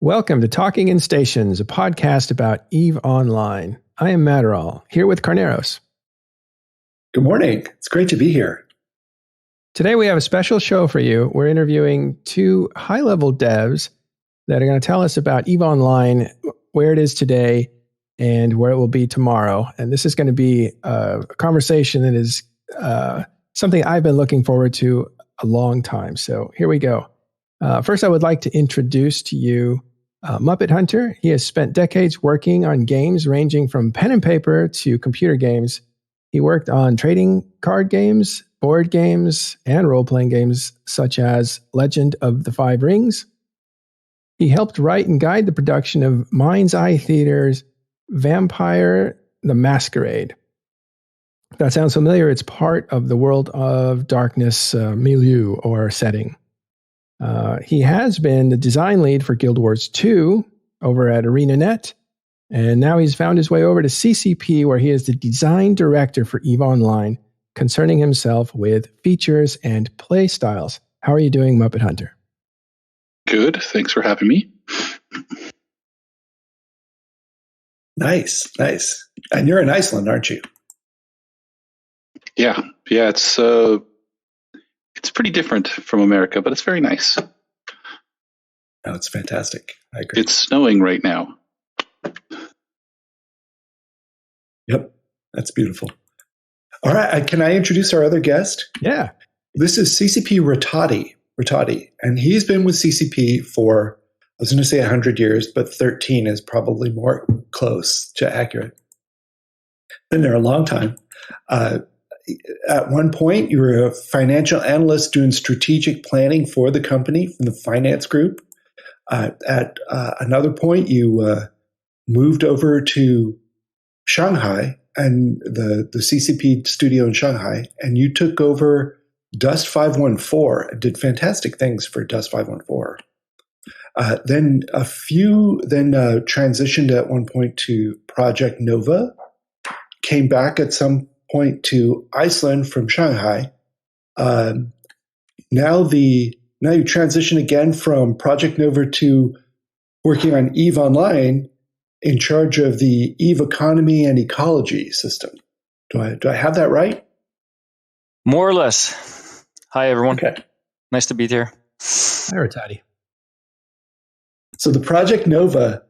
Welcome to Talking in Stations, a podcast about EVE Online. I am Matterall, here with Carneros. Good morning. It's great to be here. Today we have a special show for you. We're interviewing two high-level devs that are going to tell us about EVE Online, where it is today, and where it will be tomorrow. And this is going to be a conversation that is something I've been looking forward to a long time. So here we go. First, I would like to introduce to you MuppetHunter. He has spent decades working on games ranging from pen and paper to computer games. He worked on trading card games, board games, and role-playing games such as Legend of the Five Rings. He helped write and guide the production of Mind's Eye Theater's Vampire the Masquerade. If that sounds familiar, it's part of the World of Darkness milieu or setting. He has been the design lead for Guild Wars 2 over at ArenaNet, and now he's found his way over to CCP, where he is the design director for EVE Online, concerning himself with features and play styles. How are you doing, MuppetHunter? Good. Thanks for having me. Nice. And you're in Iceland, aren't you? Yeah. It's pretty different from America, but it's very nice. Oh, it's fantastic. I agree. It's snowing right now. Yep, that's beautiful. All right, can I introduce our other guest? Yeah. This is CCP Rattati, and he's been with CCP for, I was going to say 100 years, but 13 is probably more close to accurate. Been there a long time. At one point, you were a financial analyst doing strategic planning for the company from the finance group. At another point, you moved over to Shanghai and the CCP studio in Shanghai, and you took over Dust 514 and did fantastic things for Dust 514. Then transitioned at one point to Project Nova, came back at some point to Iceland from Shanghai. Now you transition again from Project Nova to working on EVE Online, in charge of the EVE economy and ecology system. Do I have that right? More or less. Hi, everyone. Okay. Nice to be here. Hi, Rattati. So the Project Nova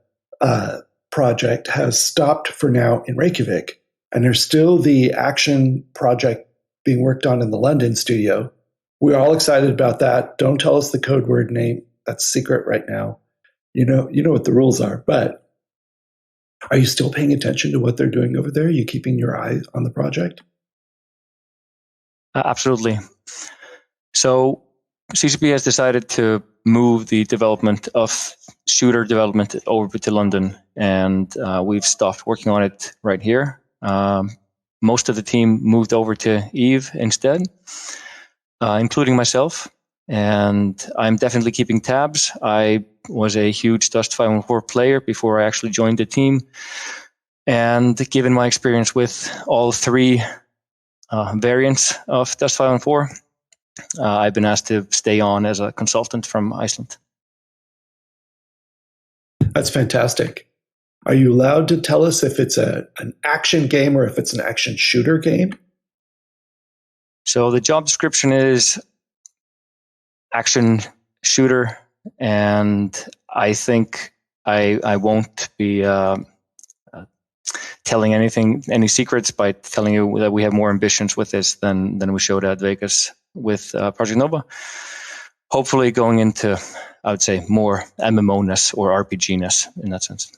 project has stopped for now in Reykjavik, and there's still the action project being worked on in the London studio. We're all excited about that. Don't tell us the code word name. That's secret right now. You know what the rules are, but are you still paying attention to what they're doing over there? Are you keeping your eye on the project? Absolutely. So CCP has decided to move the development of shooter development over to London, and we've stopped working on it right here. Most of the team moved over to EVE instead, including myself, and I'm definitely keeping tabs. I was a huge Dust 514 player before I actually joined the team, and given my experience with all three variants of Dust 514, I've been asked to stay on as a consultant from Iceland. That's fantastic. Are you allowed to tell us if it's an action game or if it's an action shooter game? So the job description is action shooter, and I think I won't be telling any secrets by telling you that we have more ambitions with this than we showed at Vegas with Project Nova. Hopefully going into, I would say, more MMO-ness or RPG-ness in that sense.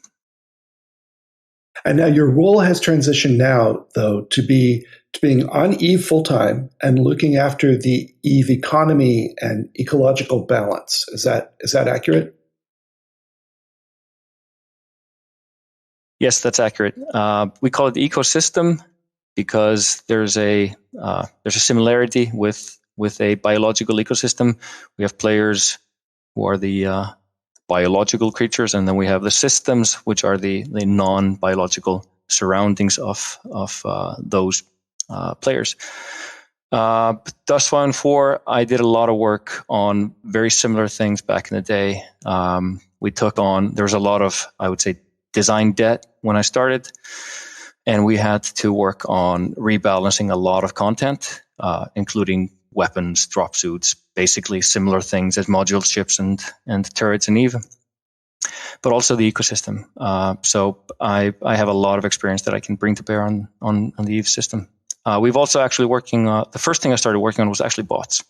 And now your role has transitioned now, though, to being on EVE full-time and looking after the EVE economy and ecological balance. Is that accurate? Yes, that's accurate. We call it the ecosystem because there's a similarity with a biological ecosystem. We have players who are the biological creatures, and then we have the systems, which are the non-biological surroundings of those players. Dust 514, I did a lot of work on very similar things back in the day. we took on, there was a lot of, I would say, design debt when I started. And we had to work on rebalancing a lot of content, including weapons, drop suits, basically similar things as module ships and turrets in EVE, but also the ecosystem. So I have a lot of experience that I can bring to bear on the EVE system. We've also actually working, the first thing I started working on was actually bots,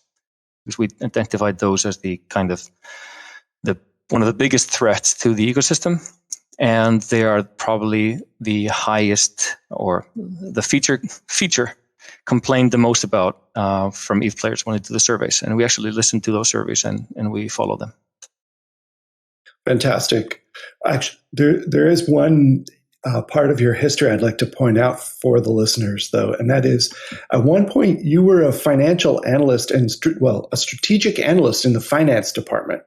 because we identified those as the kind of one of the biggest threats to the ecosystem. And they are probably the highest, or the feature complained the most about from EVE players when they do the surveys. And we actually listen to those surveys and we follow them. Fantastic. Actually, there is one part of your history I'd like to point out for the listeners, though, and that is, at one point you were a financial analyst and a strategic analyst in the finance department.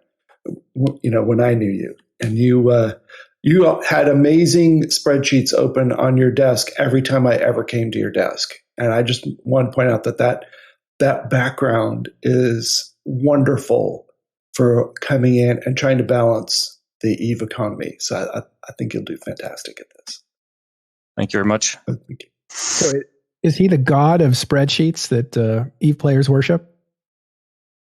When I knew you, and you had amazing spreadsheets open on your desk every time I ever came to your desk, and I just want to point out that background is wonderful for coming in and trying to balance the EVE economy. So I think you'll do fantastic at this. Thank you very much. Thank you. So is he the god of spreadsheets that EVE players worship?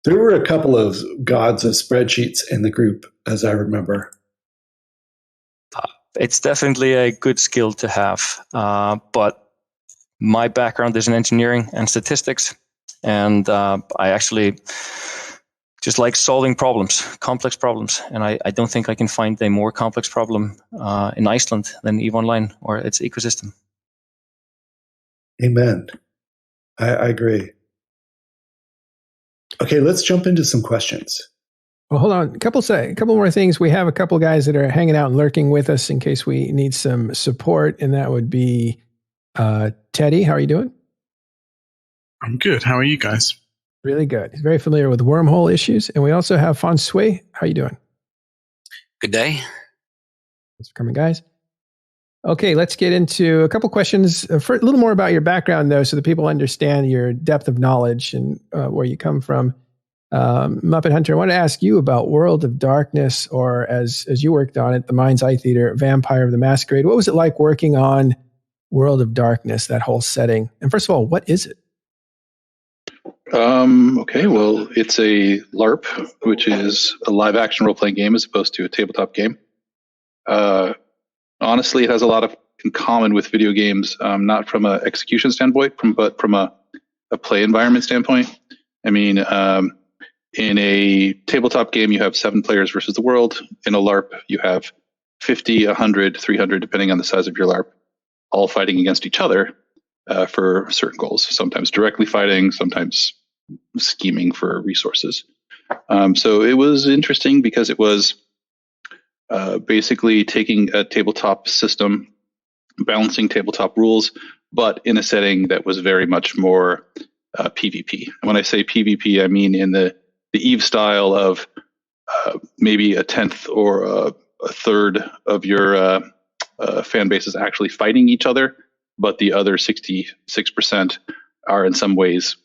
There were a couple of gods of spreadsheets in the group, as I remember. It's definitely a good skill to have. But my background is in engineering and statistics. And I actually just like solving problems, complex problems. And I don't think I can find a more complex problem in Iceland than EVE Online or its ecosystem. Amen. I agree. Okay, let's jump into some questions. Well, hold on. A couple more things. We have a couple guys that are hanging out and lurking with us in case we need some support, and that would be Teddy. How are you doing? I'm good. How are you guys? Really good. He's very familiar with wormhole issues. And we also have Fonsui. How are you doing? Good day. Thanks for coming, guys. Okay, let's get into a couple questions. For a little more about your background, though, so that people understand your depth of knowledge and where you come from. MuppetHunter, I want to ask you about World of Darkness, or as you worked on it, the Mind's Eye Theater, Vampire of the Masquerade. What was it like working on World of Darkness, that whole setting? And first of all, what is it? Okay, well, it's a LARP, which is a live-action role-playing game as opposed to a tabletop game. Honestly, it has a lot in common with video games, not from an execution standpoint, but from a play environment standpoint. I mean, in a tabletop game, you have 7 players versus the world. In a LARP, you have 50, 100, 300, depending on the size of your LARP, all fighting against each other for certain goals, sometimes directly fighting, sometimes scheming for resources. So it was interesting because it was basically taking a tabletop system, balancing tabletop rules, but in a setting that was very much more PvP. And when I say PvP, I mean in the EVE style of maybe a tenth or a third of your fan base is actually fighting each other, but the other 66% are in some ways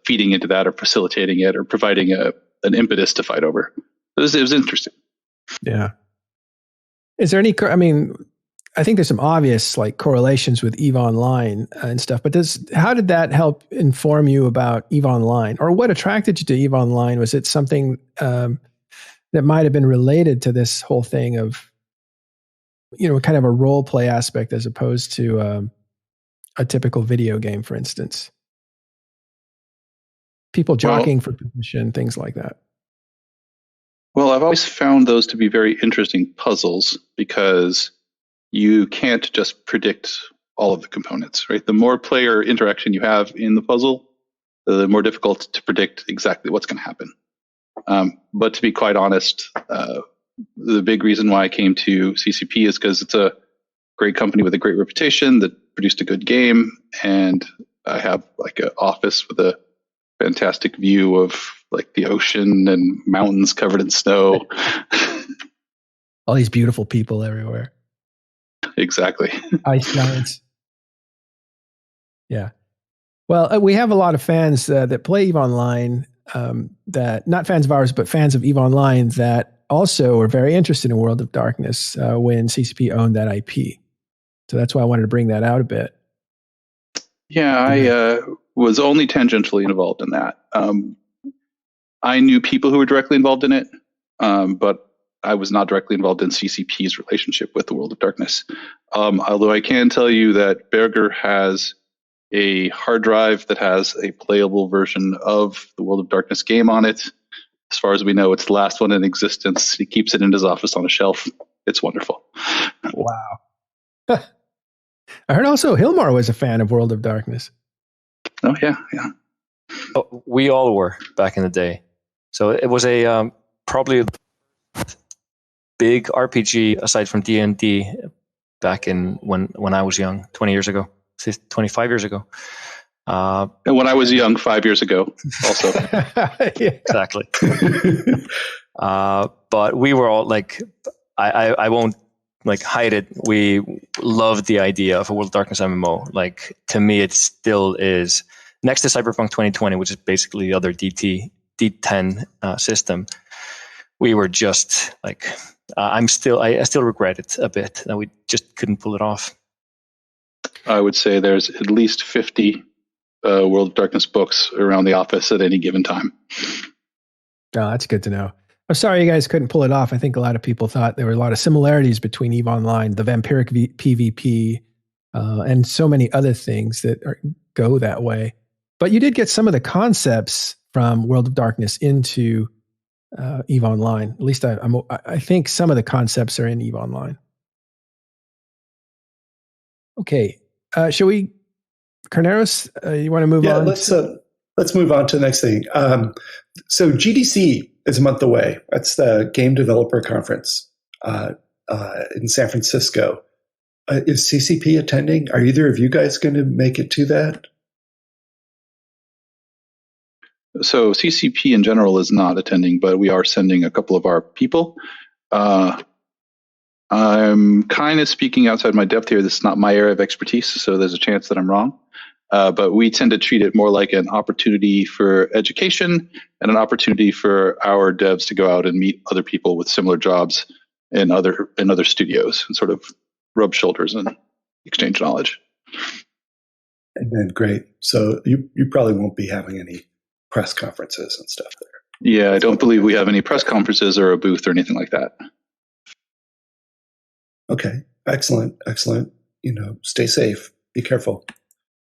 feeding into that or facilitating it or providing an impetus to fight over. It was interesting. Yeah. Is there any, I mean, I think there's some obvious like correlations with EVE Online and stuff, but how did that help inform you about EVE Online, or what attracted you to EVE Online? Was it something that might have been related to this whole thing of, kind of a role play aspect as opposed to a typical video game, for instance? People jockeying for position, things like that. Well, I've always found those to be very interesting puzzles because you can't just predict all of the components, right? The more player interaction you have in the puzzle, the more difficult to predict exactly what's going to happen. But to be quite honest, the big reason why I came to CCP is because it's a great company with a great reputation that produced a good game, and I have like an office with a fantastic view of like the ocean and mountains covered in snow. All these beautiful people everywhere. Exactly. Ice giants. Yeah. Well, we have a lot of fans that play EVE Online, that not fans of ours, but fans of EVE Online that also were very interested in World of Darkness when CCP owned that IP. So that's why I wanted to bring that out a bit. Yeah, I was only tangentially involved in that. I knew people who were directly involved in it, but I was not directly involved in CCP's relationship with the World of Darkness. Although I can tell you that Berger has a hard drive that has a playable version of the World of Darkness game on it. As far as we know, it's the last one in existence. He keeps it in his office on a shelf. It's wonderful. Wow. I heard also Hilmar was a fan of World of Darkness. Oh, yeah, yeah. Oh, we all were back in the day. So it was a probably a big RPG aside from D&D back in when I was young, 20 years ago, 25 years ago. And when I was young, 5 years ago, also. Exactly. But we were all like, I won't like hide it. We loved the idea of a World of Darkness MMO. Like, to me, it still is next to Cyberpunk 2020, which is basically the other D10 system. We were just like, I still regret it a bit that we just couldn't pull it off. I would say there's at least 50 World of Darkness books around the office at any given time. Oh, that's good to know. I'm sorry you guys couldn't pull it off. I think a lot of people thought there were a lot of similarities between EVE Online, the vampiric PvP, and so many other things that go that way. But you did get some of the concepts from World of Darkness into EVE Online. At least I think some of the concepts are in EVE Online. Okay. Shall we, Carneros, you want to move on? Yeah, let's move on to the next thing. So GDC is a month away. That's the Game Developer Conference in San Francisco. Is CCP attending? Are either of you guys going to make it to that? So CCP in general is not attending, but we are sending a couple of our people. I'm kind of speaking outside my depth here. This is not my area of expertise, so there's a chance that I'm wrong. But we tend to treat it more like an opportunity for education and an opportunity for our devs to go out and meet other people with similar jobs in other studios and sort of rub shoulders and exchange knowledge. And then great. So you probably won't be having any press conferences and stuff there. Yeah, I don't believe we have any press conferences or a booth or anything like that. Okay, excellent. Stay safe, be careful,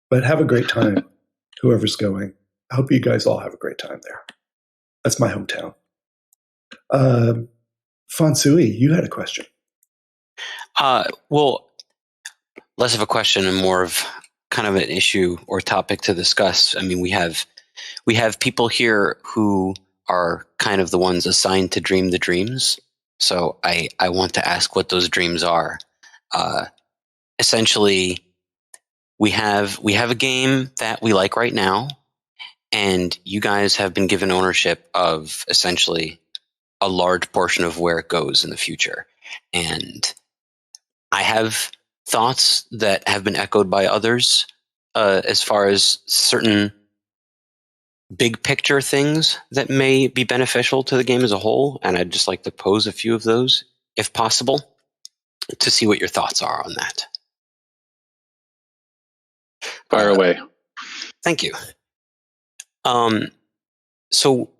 but have a great time, whoever's going. I hope you guys all have a great time there. That's my hometown. Fonsui, you had a question. Well, less of a question and more of kind of an issue or topic to discuss. I mean, we have people here who are kind of the ones assigned to dream the dreams. So I want to ask what those dreams are. Essentially, we have a game that we like right now, and you guys have been given ownership of essentially a large portion of where it goes in the future. And I have thoughts that have been echoed by others as far as certain big picture things that may be beneficial to the game as a whole, and I'd just like to pose a few of those, if possible, to see what your thoughts are on that. Fire away. Thank you. So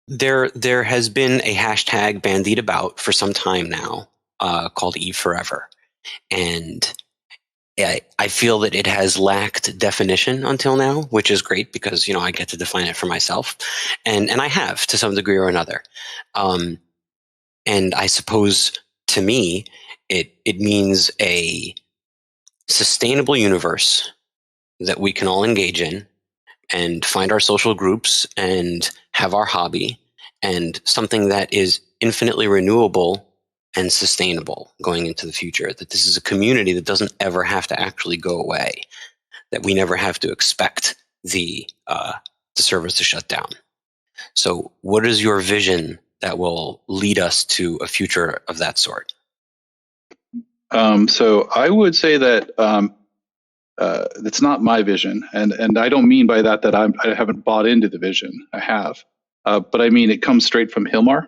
there has been a hashtag bandied about for some time now called EVE Forever, and I feel that it has lacked definition until now, which is great because, I get to define it for myself. And I have to some degree or another. And I suppose to me, it means a sustainable universe that we can all engage in and find our social groups and have our hobby, and something that is infinitely renewable and sustainable going into the future, that this is a community that doesn't ever have to actually go away, that we never have to expect the servers to shut down. So what is your vision that will lead us to a future of that sort? So I would say that it's not my vision, and I don't mean by that I haven't bought into the vision. I have, but I mean it comes straight from Hilmar.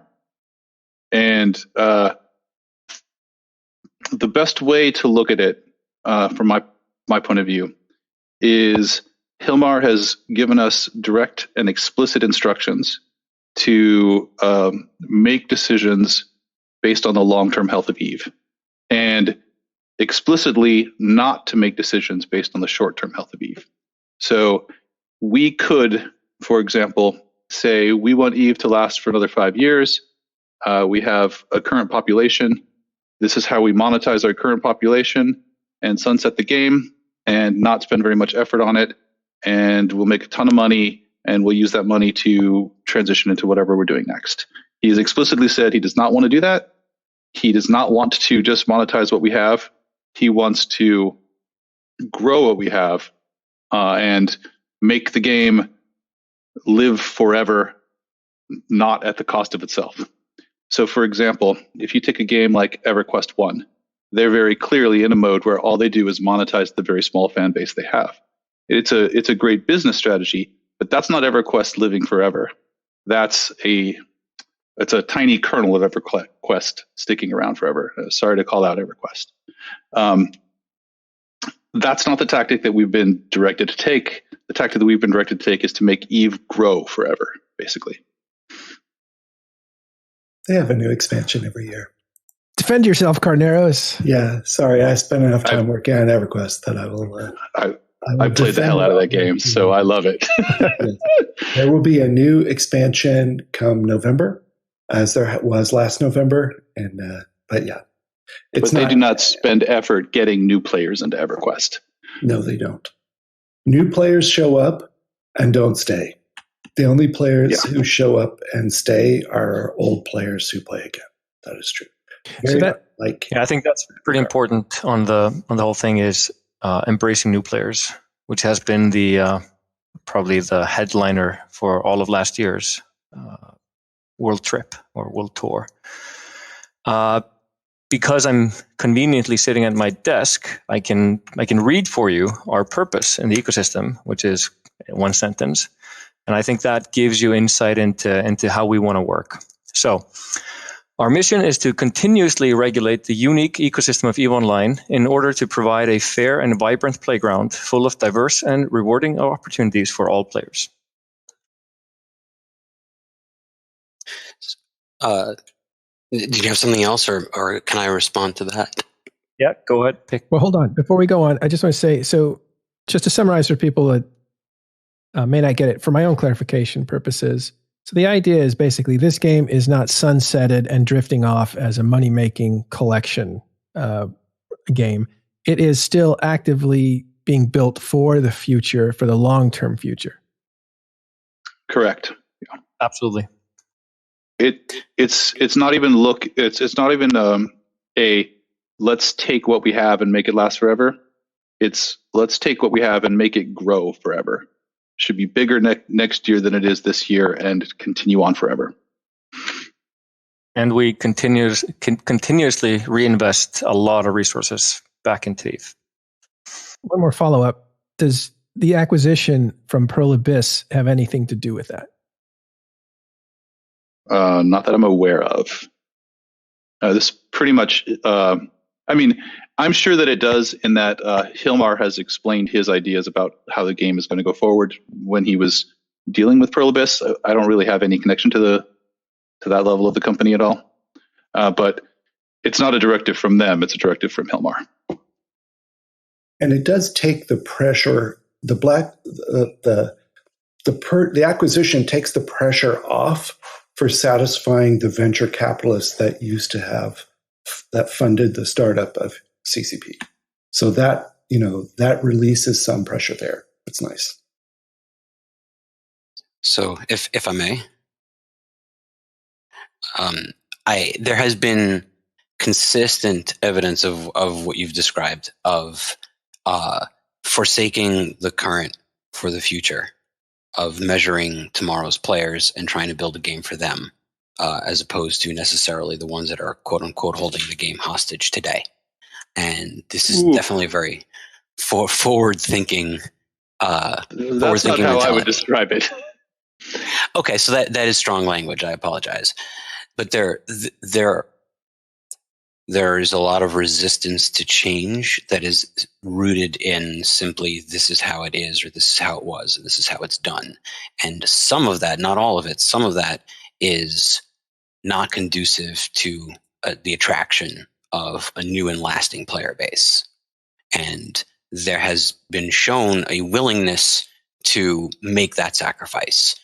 And the best way to look at it, from my point of view, is Hilmar has given us direct and explicit instructions to make decisions based on the long-term health of Eve, and explicitly not to make decisions based on the short-term health of Eve. So we could, for example, say we want Eve to last for another 5 years. We have a current population. This is how we monetize our current population and sunset the game and not spend very much effort on it. And we'll make a ton of money, and we'll use that money to transition into whatever we're doing next. He's explicitly said he does not want to do that. He does not want to just monetize what we have. He wants to grow what we have and make the game live forever, not at the cost of itself. So, for example, if you take a game like EverQuest 1, they're very clearly in a mode where all they do is monetize the very small fan base they have. It's a great business strategy, but that's not EverQuest living forever. It's a tiny kernel of EverQuest sticking around forever. Sorry to call out EverQuest. That's not the tactic that we've been directed to take. The tactic that we've been directed to take is to make Eve grow forever, basically. They have a new expansion every year. Defend yourself, Carneros. Yeah, sorry, I spent enough time working on EverQuest that I will. I played the hell out of that game, so I love it. There will be a new expansion come November, as there was last November, and but yeah, but they do not spend effort getting new players into EverQuest. No, they don't. New players show up and don't stay. The only players who show up and stay are old players who play again. That is true. I think that's pretty important on the whole thing is embracing new players, which has been the probably the headliner for all of last year's world trip or world tour. Because I'm conveniently sitting at my desk, I can read for you our purpose in the ecosystem, which is one sentence, and I think that gives you insight into how we want to work. So, our mission is to continuously regulate the unique ecosystem of EVE Online in order to provide a fair and vibrant playground full of diverse and rewarding opportunities for all players. Did you have something else, or can I respond to that? Yeah, go ahead. Well, hold on. Before we go on, I just want to say, so just to summarize for people that may not get it, for my own clarification purposes, so the idea is basically this game is not sunsetted and drifting off as a money-making collection game. It is still actively being built for the future, for the long-term future. Correct. Yeah. Absolutely. It's not even it's not even a let's take what we have and make it last forever. It's let's take what we have and make it grow forever. Should be bigger next year than it is this year and continue on forever. And we continuously reinvest a lot of resources back into EVE. One more follow-up. Does the acquisition from Pearl Abyss have anything to do with that? Not that I'm aware of. This pretty much, I mean, I'm sure that it does in that Hilmar has explained his ideas about how the game is going to go forward when he was dealing with Pearl Abyss. I don't really have any connection to that level of the company at all. But it's not a directive from them, it's a directive from Hilmar. And it does take the pressure, the acquisition takes the pressure off for satisfying the venture capitalists that used to have, that funded the startup of CCP. So that, that releases some pressure there. It's nice. So if I may, there has been consistent evidence of what you've described of forsaking the current for the future, of measuring tomorrow's players and trying to build a game for them, as opposed to necessarily the ones that are quote unquote holding the game hostage today. And this is definitely a very forward thinking. That's not how I would describe it. Okay, so that is strong language. I apologize. But there is a lot of resistance to change that is rooted in simply this is how it is, or this is how it was, and this is how it's done. And some of that, not all of it, some of that is not conducive to the attraction of a new and lasting player base. And there has been shown a willingness to make that sacrifice.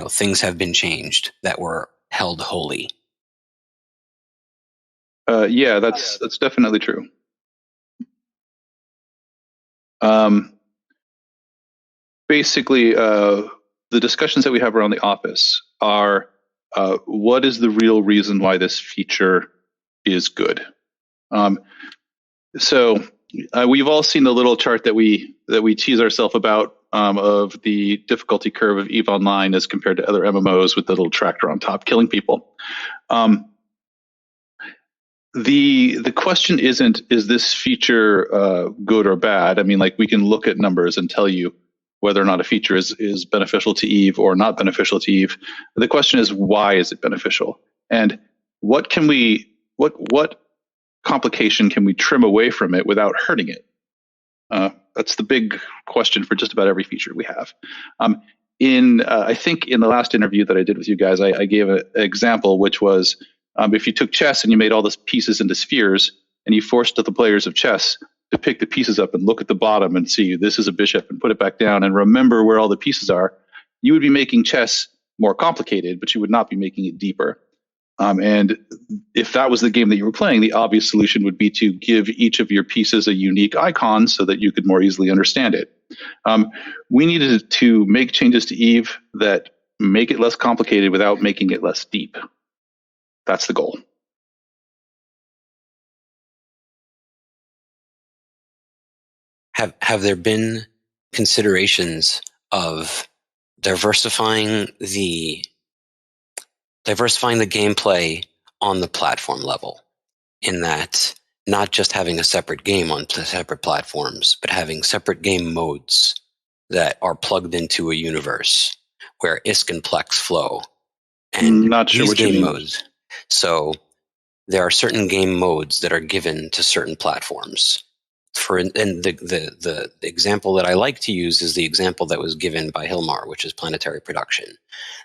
Things have been changed that were held holy. Yeah, that's definitely true. Basically, the discussions that we have around the office are what is the real reason why this feature is good? So we've all seen the little chart that we tease ourselves about of the difficulty curve of EVE Online as compared to other MMOs with the little tractor on top killing people. The question isn't, is this feature good or bad? I mean, like, we can look at numbers and tell you whether or not a feature is beneficial to EVE or not beneficial to EVE. The question is, why is it beneficial? And what complication can we trim away from it without hurting it? That's the big question for just about every feature we have. I think in the last interview that I did with you guys, I gave an example, which was if you took chess and you made all the pieces into spheres, and you forced the players of chess to pick the pieces up and look at the bottom and see this is a bishop and put it back down and remember where all the pieces are, you would be making chess more complicated, but you would not be making it deeper. And if that was the game that you were playing, the obvious solution would be to give each of your pieces a unique icon so that you could more easily understand it. We needed to make changes to EVE that make it less complicated without making it less deep. That's the goal. Have there been considerations of diversifying the gameplay on the platform level, in that not just having a separate game on separate platforms, but having separate game modes that are plugged into a universe where ISK and Plex flow? And not sure what game modes. So there are certain game modes that are given to certain platforms. The example that I like to use is the example that was given by Hilmar, which is planetary production.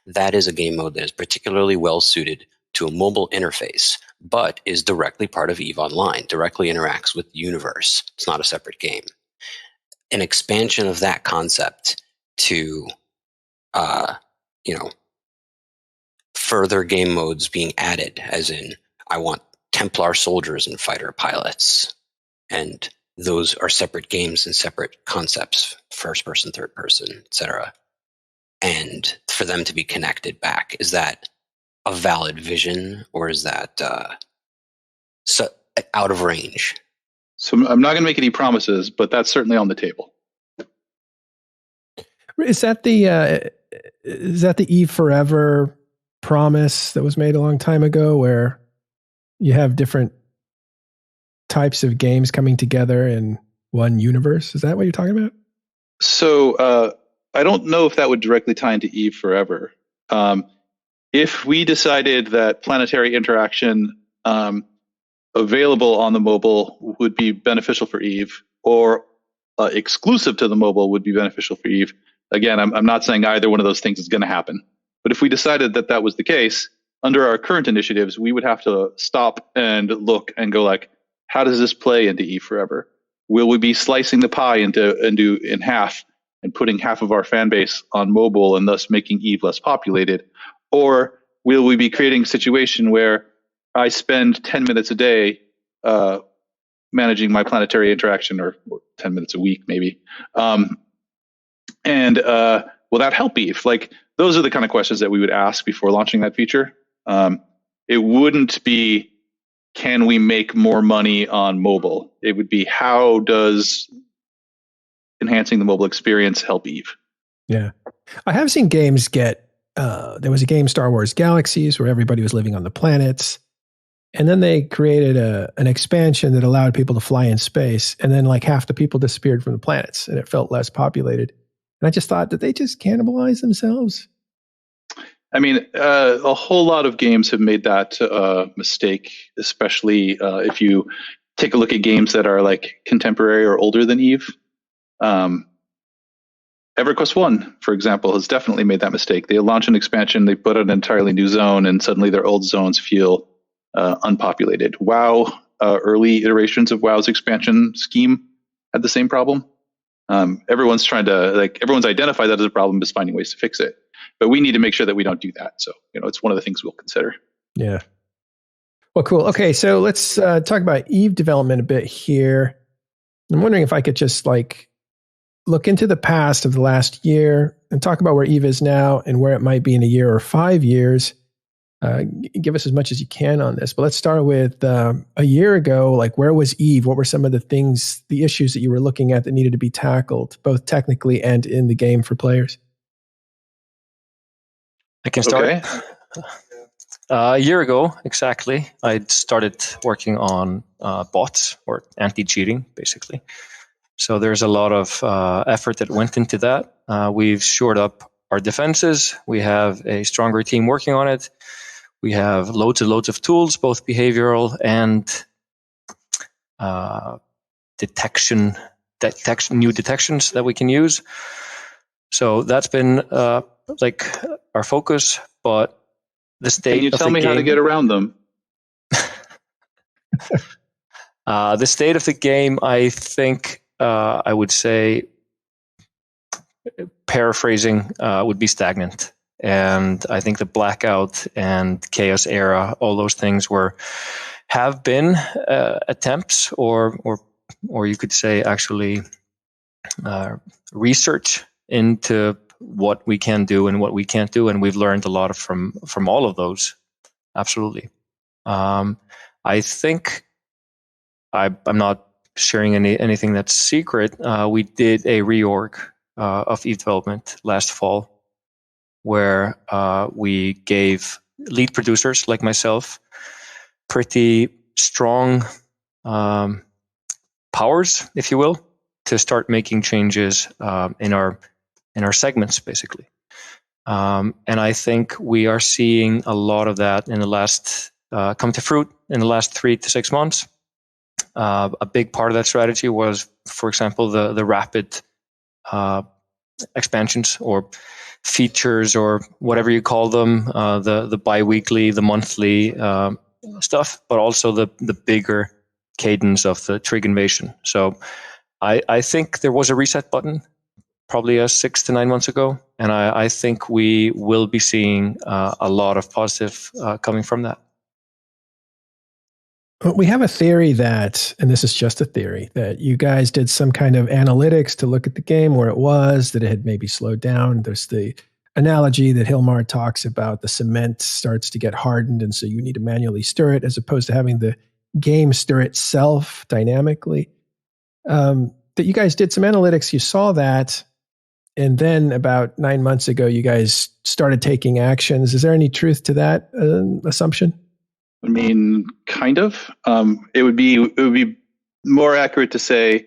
That is a game mode that is particularly well suited to a mobile interface, but is directly part of EVE Online, directly interacts with the universe. It's not a separate game. An expansion of that concept to, further game modes being added, as in, I want Templar soldiers and fighter pilots, and those are separate games and separate concepts, first person, third person, etc. And for them to be connected back, is that a valid vision, or is that out of range? So I'm not going to make any promises, but that's certainly on the table. Is that the EVE Forever promise that was made a long time ago, where you have different types of games coming together in one universe? Is that what you're talking about? So I don't know if that would directly tie into EVE Forever. If we decided that planetary interaction available on the mobile would be beneficial for EVE, or exclusive to the mobile would be beneficial for EVE, again, I'm not saying either one of those things is going to happen. But if we decided that that was the case, under our current initiatives, we would have to stop and look and go like, how does this play into EVE Forever? Will we be slicing the pie in half and putting half of our fan base on mobile and thus making EVE less populated? Or will we be creating a situation where I spend 10 minutes a day managing my planetary interaction, or 10 minutes a week maybe? And will that help EVE? Like, those are the kind of questions that we would ask before launching that feature. It wouldn't be, can we make more money on mobile? It would be, how does enhancing the mobile experience help EVE? Yeah. I have seen games get, there was a game, Star Wars Galaxies, where everybody was living on the planets. And then they created an expansion that allowed people to fly in space. And then like half the people disappeared from the planets and it felt less populated. And I just thought, did they just cannibalize themselves? I mean, a whole lot of games have made that mistake, especially if you take a look at games that are like contemporary or older than Eve. EverQuest 1, for example, has definitely made that mistake. They launch an expansion, they put an entirely new zone, and suddenly their old zones feel unpopulated. WoW, early iterations of WoW's expansion scheme had the same problem. Everyone's identified that as a problem, is finding ways to fix it. But we need to make sure that we don't do that. So, it's one of the things we'll consider. Yeah. Well, cool. Okay, so let's talk about Eve development a bit here. I'm wondering if I could just look into the past of the last year and talk about where Eve is now and where it might be in a year or 5 years. Give us as much as you can on this. But let's start with a year ago. Where was Eve? What were some of the issues that you were looking at that needed to be tackled, both technically and in the game for players? I can start. Okay. A year ago, exactly, I started working on bots, or anti-cheating, basically. So there's a lot of effort that went into that. We've shored up our defenses. We have a stronger team working on it. We have loads and loads of tools, both behavioral and new detections that we can use. So that's been our focus, but the state Can you of tell the me game, how to get around them? the state of the game, I think I would say, paraphrasing, would be stagnant. And I think the Blackout and Chaos era, all those things have been attempts, or you could say actually research into what we can do and what we can't do, and we've learned a lot from all of those. Absolutely. I think I'm not sharing anything that's secret. We did a reorg of Eve development last fall, where we gave lead producers like myself pretty strong powers, if you will, to start making changes in our segments, basically. And I think we are seeing a lot of that in the last come to fruit in the last 3 to 6 months. A big part of that strategy was, for example, the rapid expansions or features, or whatever you call them, the bi-weekly, the monthly stuff, but also the bigger cadence of the Trig invasion. So I think there was a reset button probably 6 to 9 months ago, and I think we will be seeing a lot of positive coming from that. We have a theory that, and this is just a theory, that you guys did some kind of analytics to look at the game where it was, that it had maybe slowed down. There's the analogy that Hilmar talks about: the cement starts to get hardened, and so you need to manually stir it as opposed to having the game stir itself dynamically. That you guys did some analytics, you saw that, and then about 9 months ago, you guys started taking actions. Is there any truth to that assumption? I mean, kind of. It would be more accurate to say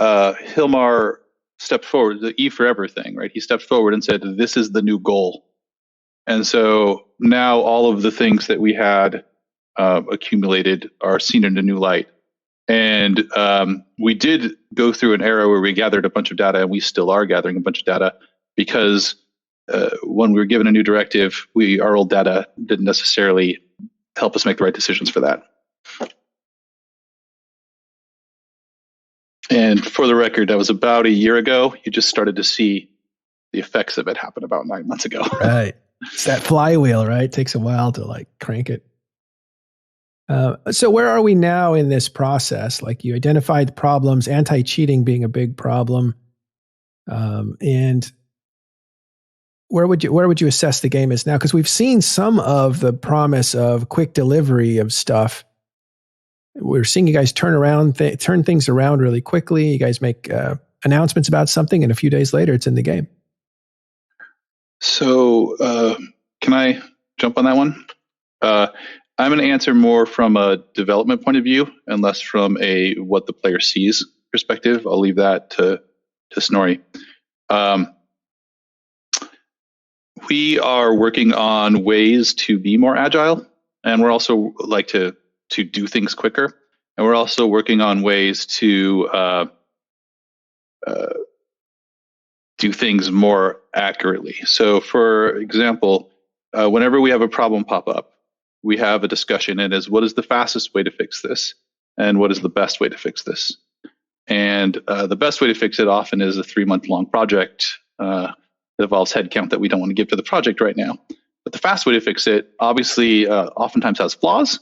Hilmar stepped forward, the E Forever thing, right? He stepped forward and said, "This is the new goal." And so now all of the things that we had accumulated are seen in a new light. And we did go through an era where we gathered a bunch of data, and we still are gathering a bunch of data, because when we were given a new directive, our old data didn't necessarily help us make the right decisions for that. And for the record, that was about a year ago. You just started to see the effects of it happen about 9 months ago. Right. It's that flywheel, right? It takes a while to crank it. So where are we now in this process? You identified problems, anti-cheating being a big problem. And where would you assess the game is now? Because we've seen some of the promise of quick delivery of stuff. We're seeing you guys turn things around really quickly. You guys make announcements about something, and a few days later, it's in the game. So can I jump on that one? I'm going to answer more from a development point of view and less from a what the player sees perspective. I'll leave that to Snorri. We are working on ways to be more agile, and we're also like to do things quicker. And we're also working on ways to do things more accurately. So, for example, whenever we have a problem pop up, we have a discussion, and is what is the fastest way to fix this, and what is the best way to fix this. And the best way to fix it often is a 3-month-long project that involves headcount that we don't want to give to the project right now. But the fast way to fix it, obviously, oftentimes has flaws,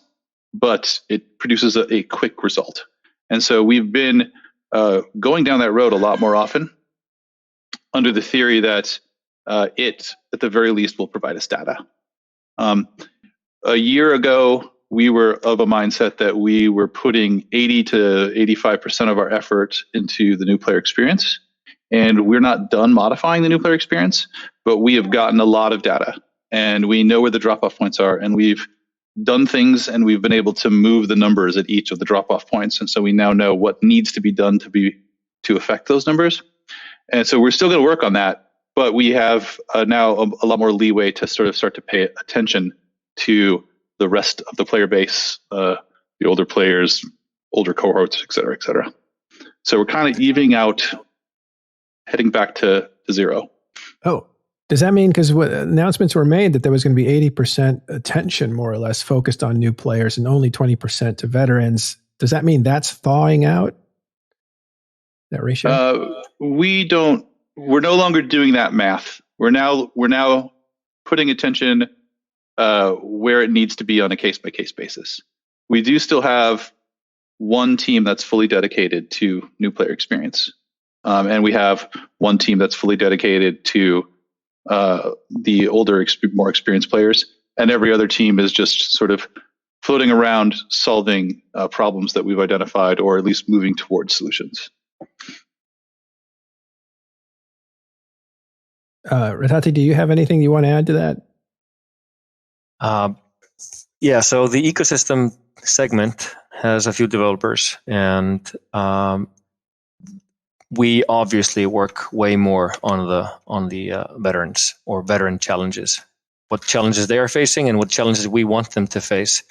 but it produces a quick result. And so we've been going down that road a lot more often under the theory that it, at the very least, will provide us data. A year ago, we were of a mindset that we were putting 80 to 85% of our effort into the new player experience. And we're not done modifying the new player experience, but we have gotten a lot of data. And we know where the drop-off points are. And we've done things, and we've been able to move the numbers at each of the drop-off points. And so we now know what needs to be done to affect those numbers. And so we're still going to work on that, but we have now a lot more leeway to sort of start to pay attention to the rest of the player base, the older players, older cohorts, et cetera, et cetera. So we're kind of evening out, heading back to zero. Oh, does that mean, because announcements were made that there was going to be 80% attention, more or less, focused on new players and only 20% to veterans? Does that mean that's thawing out, that ratio? We're no longer doing that math. We're now putting attention where it needs to be on a case-by-case basis. We do still have one team that's fully dedicated to new player experience. And we have one team that's fully dedicated to the older, more experienced players. And every other team is just sort of floating around solving problems that we've identified, or at least moving towards solutions. Rattati, do you have anything you want to add to that? Yeah, so the ecosystem segment has a few developers, and we obviously work way more on the veterans or veteran challenges, what challenges they are facing and what challenges we want them to face.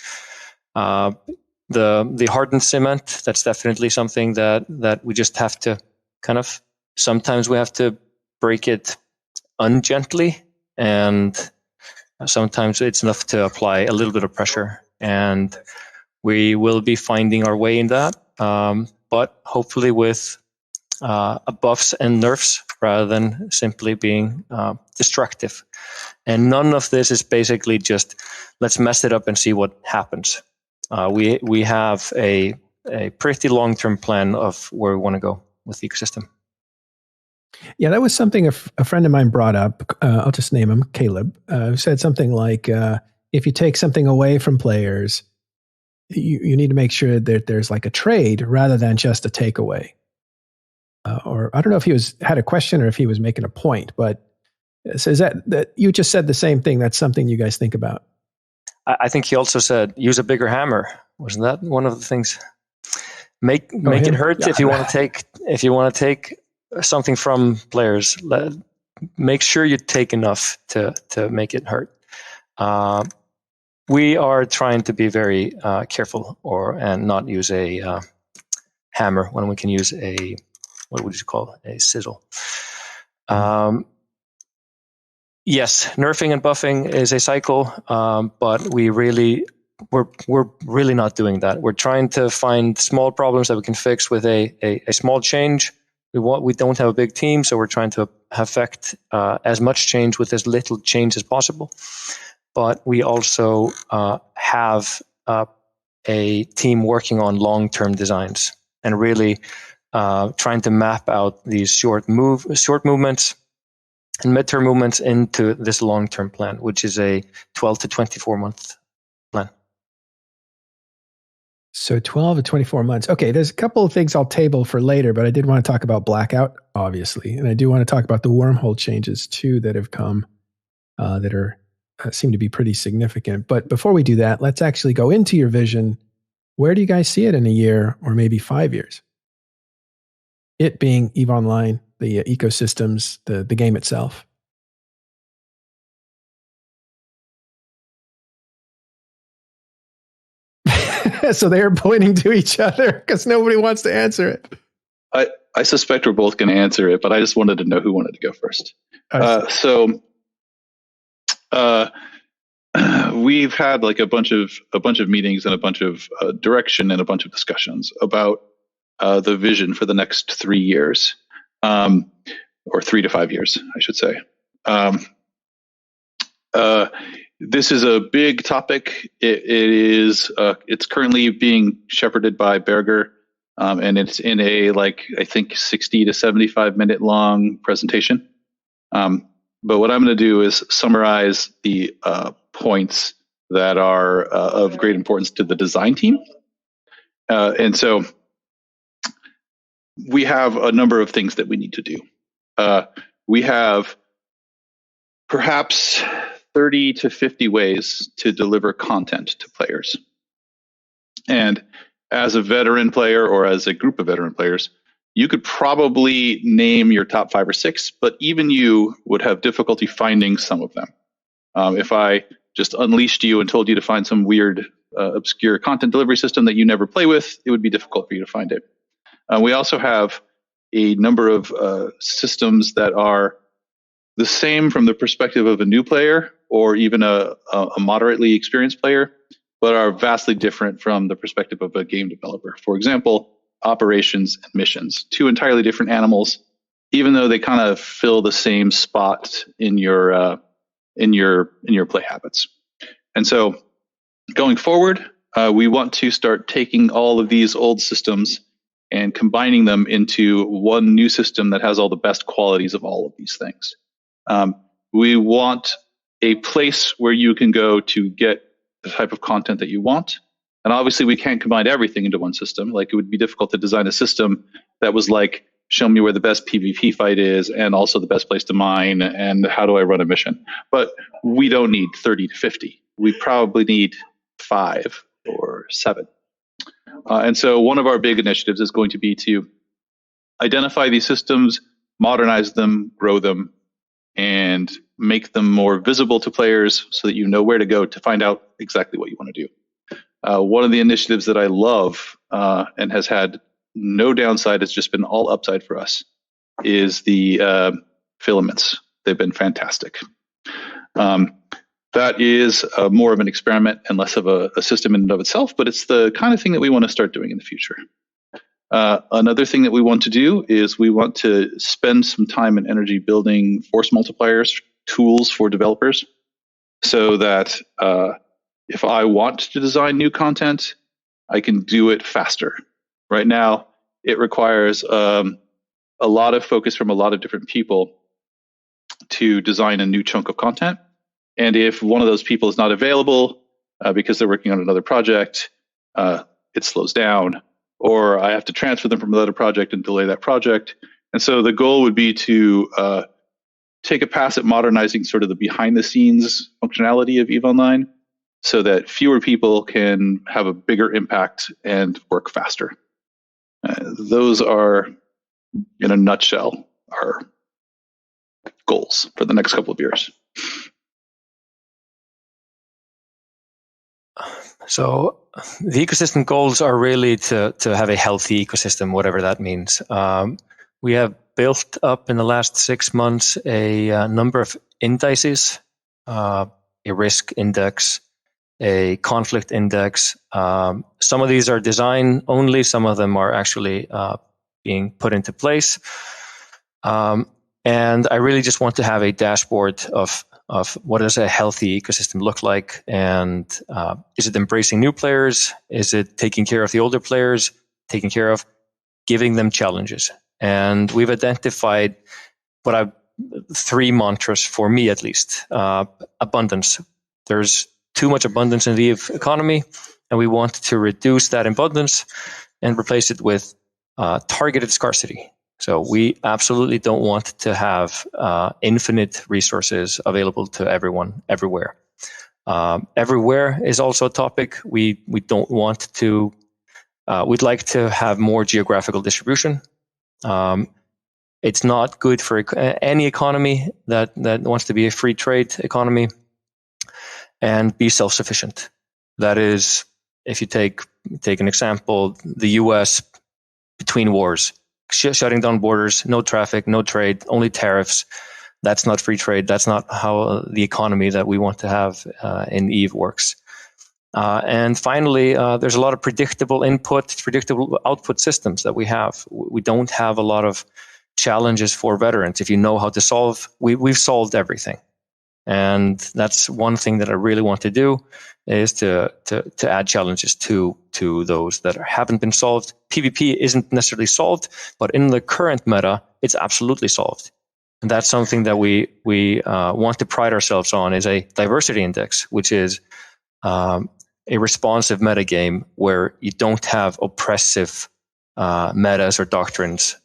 The hardened cement, that's definitely something that we just have to kind of, sometimes we have to break it ungently, and sometimes it's enough to apply a little bit of pressure, and we will be finding our way in that, but hopefully with buffs and nerfs rather than simply being destructive. And none of this is basically just let's mess it up and see what happens. We have a pretty long-term plan of where we want to go with the ecosystem. Yeah, that was something a friend of mine brought up. I'll just name him, Caleb, who said something like, if you take something away from players, you need to make sure that there's like a trade rather than just a takeaway. Or I don't know if he had a question or if he was making a point, but says that you just said the same thing. That's something you guys think about. I think he also said use a bigger hammer. Wasn't that one of the things? Make it hurt. Yeah. If you want to take something from players, make sure you take enough to make it hurt. We are trying to be very careful and not use a hammer when we can use a, what would you call it? A sizzle. Yes, nerfing and buffing is a cycle, but we're really not doing that. We're trying to find small problems that we can fix with a small change. We don't have a big team, so we're trying to affect as much change with as little change as possible. But we also have a team working on long-term designs and really trying to map out these short movements and midterm movements into this long-term plan, which is a 12 to 24 month plan. So 12 to 24 months. Okay, there's a couple of things I'll table for later, but I did want to talk about Blackout, obviously. And I do want to talk about the Wormhole changes, too, that have come that are seem to be pretty significant. But before we do that, let's actually go into your vision. Where do you guys see it in a year or maybe 5 years? It being EVE Online, the ecosystems, the game itself. So they are pointing to each other because nobody wants to answer it. I suspect we're both going to answer it, but I just wanted to know who wanted to go first. We've had like a bunch of meetings and a bunch of direction and a bunch of discussions about the vision for the next 3 years, or 3 to 5 years, I should say. This is a big topic. It's currently being shepherded by Berger, and it's in a I think 60 to 75 minute long presentation. But what I'm going to do is summarize the points that are of great importance to the design team. And so we have a number of things that we need to do. We have perhaps 30 to 50 ways to deliver content to players. And as a veteran player or as a group of veteran players, you could probably name your top 5 or 6, but even you would have difficulty finding some of them. If I just unleashed you and told you to find some weird, obscure content delivery system that you never play with, it would be difficult for you to find it. We also have a number of systems that are the same from the perspective of a new player or even a moderately experienced player, but are vastly different from the perspective of a game developer. For example, operations and missions, 2 entirely different animals, even though they kind of fill the same spot in your play habits. And so going forward, we want to start taking all of these old systems and combining them into one new system that has all the best qualities of all of these things. We want a place where you can go to get the type of content that you want. And obviously we can't combine everything into one system. Like, it would be difficult to design a system that was like, show me where the best PvP fight is and also the best place to mine and how do I run a mission. But we don't need 30 to 50. We probably need 5 or 7. And so one of our big initiatives is going to be to identify these systems, modernize them, grow them, and make them more visible to players so that you know where to go to find out exactly what you want to do. One of the initiatives that I love and has had no downside, it's just been all upside for us, is the filaments. They've been fantastic. That is more of an experiment and less of a system in and of itself, but it's the kind of thing that we want to start doing in the future. Another thing that we want to do is we want to spend some time and energy building force multipliers, tools for developers, so that if I want to design new content, I can do it faster. Right now, it requires a lot of focus from a lot of different people to design a new chunk of content. And if one of those people is not available because they're working on another project, it slows down, or I have to transfer them from another project and delay that project. And so the goal would be to take a pass at modernizing sort of the behind the scenes functionality of EVE Online so that fewer people can have a bigger impact and work faster. Those are, in a nutshell, our goals for the next couple of years. So the ecosystem goals are really to have a healthy ecosystem, whatever that means. We have built up in the last 6 months a number of indices, a risk index, a conflict index. Some of these are design only, some of them are actually being put into place. And I really just want to have a dashboard of what does a healthy ecosystem look like, and is it embracing new players? Is it taking care of the older players? Taking care of giving them challenges? And we've identified 3 mantras for me, at least. Abundance. There's too much abundance in the economy, and we want to reduce that abundance and replace it with targeted scarcity. So we absolutely don't want to have infinite resources available to everyone, everywhere. Everywhere is also a topic. We don't want to, we'd like to have more geographical distribution. It's not good for any economy that wants to be a free trade economy and be self-sufficient. That is, if you take take an example, the US between wars, shutting down borders, no traffic, no trade, only tariffs. That's not free trade. That's not how the economy that we want to have in EVE works. And finally, there's a lot of predictable input, predictable output systems that we have. We don't have a lot of challenges for veterans. If you know how to solve, we've solved everything. And that's one thing that I really want to do, is to add challenges to those that haven't been solved. PvP isn't necessarily solved, but in the current meta, it's absolutely solved. And that's something that we want to pride ourselves on, is a diversity index, which is a responsive metagame where you don't have oppressive metas or doctrines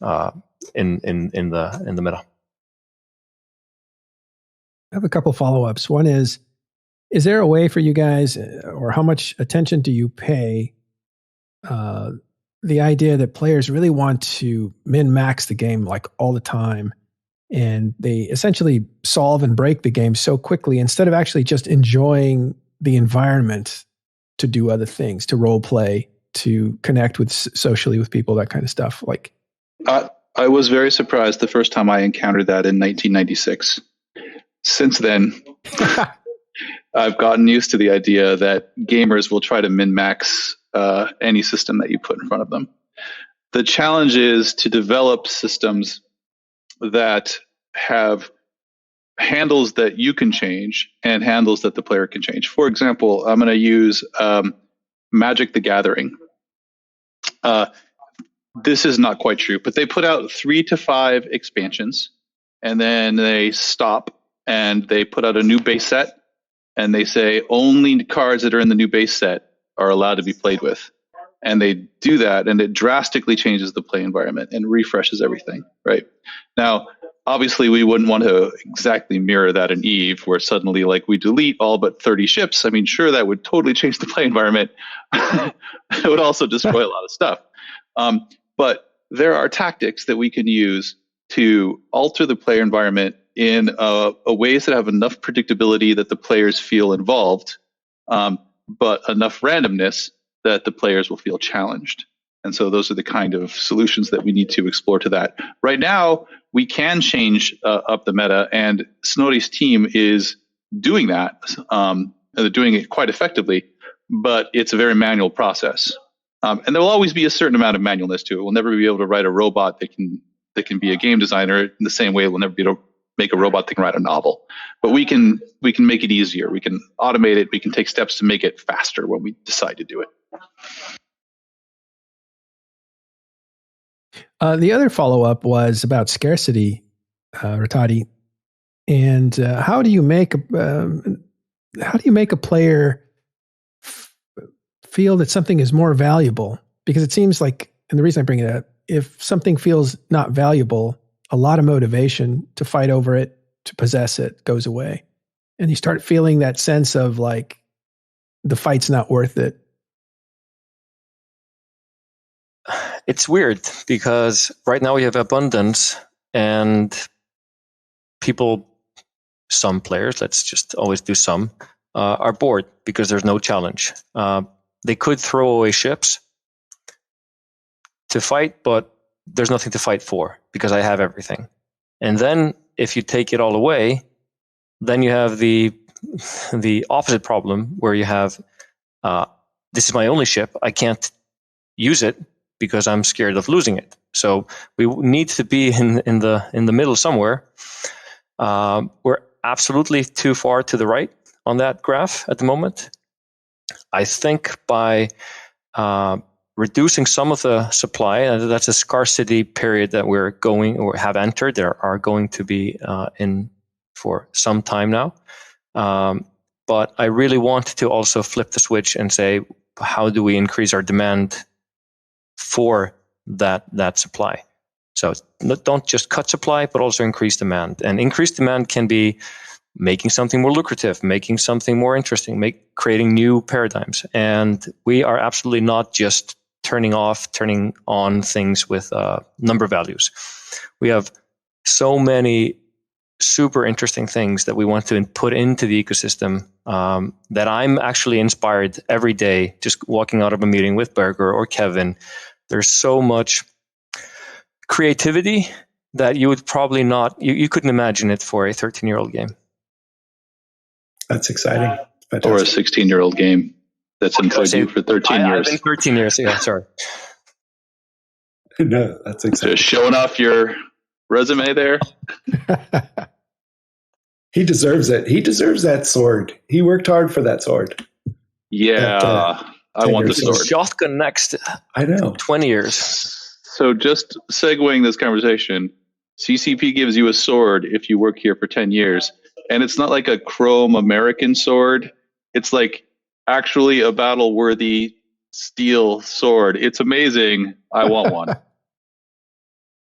in the meta. I have a couple follow-ups. One is there a way for you guys, or how much attention do you pay the idea that players really want to min-max the game like all the time, and they essentially solve and break the game so quickly instead of actually just enjoying the environment to do other things, to role play, to connect with socially with people, that kind of stuff? Like, I was very surprised the first time I encountered that in 1996. Since then, I've gotten used to the idea that gamers will try to min-max any system that you put in front of them. The challenge is to develop systems that have handles that you can change and handles that the player can change. For example, I'm going to use Magic the Gathering. This is not quite true, but they put out 3 to 5 expansions, and then they stop and they put out a new base set, and they say only cards that are in the new base set are allowed to be played with. And they do that, and it drastically changes the play environment and refreshes everything, right? Now, obviously, we wouldn't want to exactly mirror that in EVE, where suddenly, like, we delete all but 30 ships. I mean, sure, that would totally change the play environment. It would also destroy a lot of stuff. But there are tactics that we can use to alter the player environment in ways that have enough predictability that the players feel involved, but enough randomness that the players will feel challenged. And so those are the kind of solutions that we need to explore to that. Right now, we can change up the meta, and Snorri's team is doing that. They're doing it quite effectively, but it's a very manual process. And there will always be a certain amount of manualness to it. We'll never be able to write a robot that can be a game designer in the same way we'll never be able to make a robot that can write a novel. But we can make it easier. We can automate it. We can take steps to make it faster when we decide to do it. The other follow-up was about scarcity, Rattati, and how do you make a player feel that something is more valuable? Because it seems like, and the reason I bring it up, if something feels not valuable, a lot of motivation to fight over it, to possess it, goes away, and you start feeling that sense of like the fight's not worth it. It's weird because right now we have abundance, and some players, let's just always do some, are bored because there's no challenge. They could throw away ships to fight, but there's nothing to fight for because I have everything. And then if you take it all away, then you have the opposite problem where you have, this is my only ship, I can't use it because I'm scared of losing it. So we need to be in the middle somewhere. We're absolutely too far to the right on that graph at the moment. I think by reducing some of the supply, and that's a scarcity period that we're going or have entered, there are going to be in for some time now. But I really want to also flip the switch and say, how do we increase our demand for that supply? So don't just cut supply, but also increase demand. And increased demand can be making something more lucrative, making something more interesting, creating new paradigms. And we are absolutely not just turning on things with number values. We have so many super interesting things that we want to put into the ecosystem, that I'm actually inspired every day just walking out of a meeting with Berger or Kevin. There's so much creativity that you would probably not, you couldn't imagine it for a 13-year-old game. That's exciting. Fantastic. Or a 16-year-old game that's employed you for 13 years. I've been 13 years, yeah, sorry. No, that's exciting. Just showing off your resume there. He deserves it. He deserves that sword. He worked hard for that sword. Yeah, I want the sword. Shotgun next. I know. 20 years. So just segueing this conversation, CCP gives you a sword if you work here for 10 years. And it's not like a chrome American sword. It's like actually a battle-worthy steel sword. It's amazing. I want one.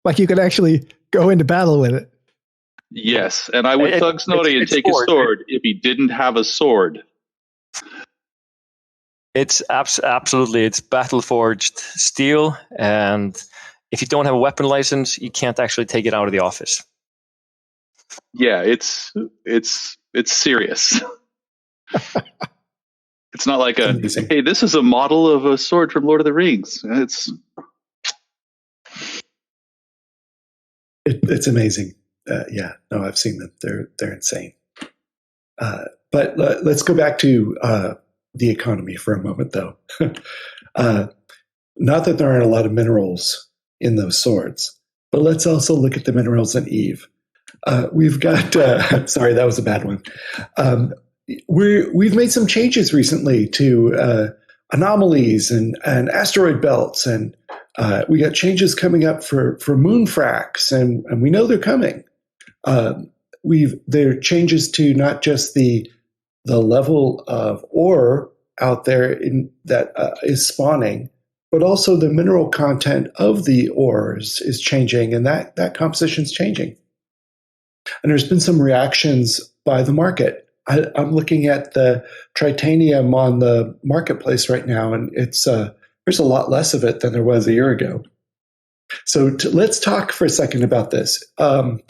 Like you could actually go into battle with it. Yes, and I would thug Snody and take his sword if he didn't have a sword. It's absolutely, it's battle-forged steel, and if you don't have a weapon license, you can't actually take it out of the office. Yeah, it's serious. It's not like hey, this is a model of a sword from Lord of the Rings. It's amazing. Yeah, no, I've seen them. They're insane. But let's go back to the economy for a moment, though. Not that there aren't a lot of minerals in those swords, but let's also look at the minerals in Eve. We've got. Sorry, that was a bad one. We've made some changes recently to anomalies and asteroid belts, and we got changes coming up for moon fracks, and we know they're coming. There are changes to not just the level of ore out there that is spawning, but also the mineral content of the ores is changing, and that composition is changing. And there's been some reactions by the market. I'm looking at the tritanium on the marketplace right now, and it's there's a lot less of it than there was a year ago. So let's talk for a second about this. Are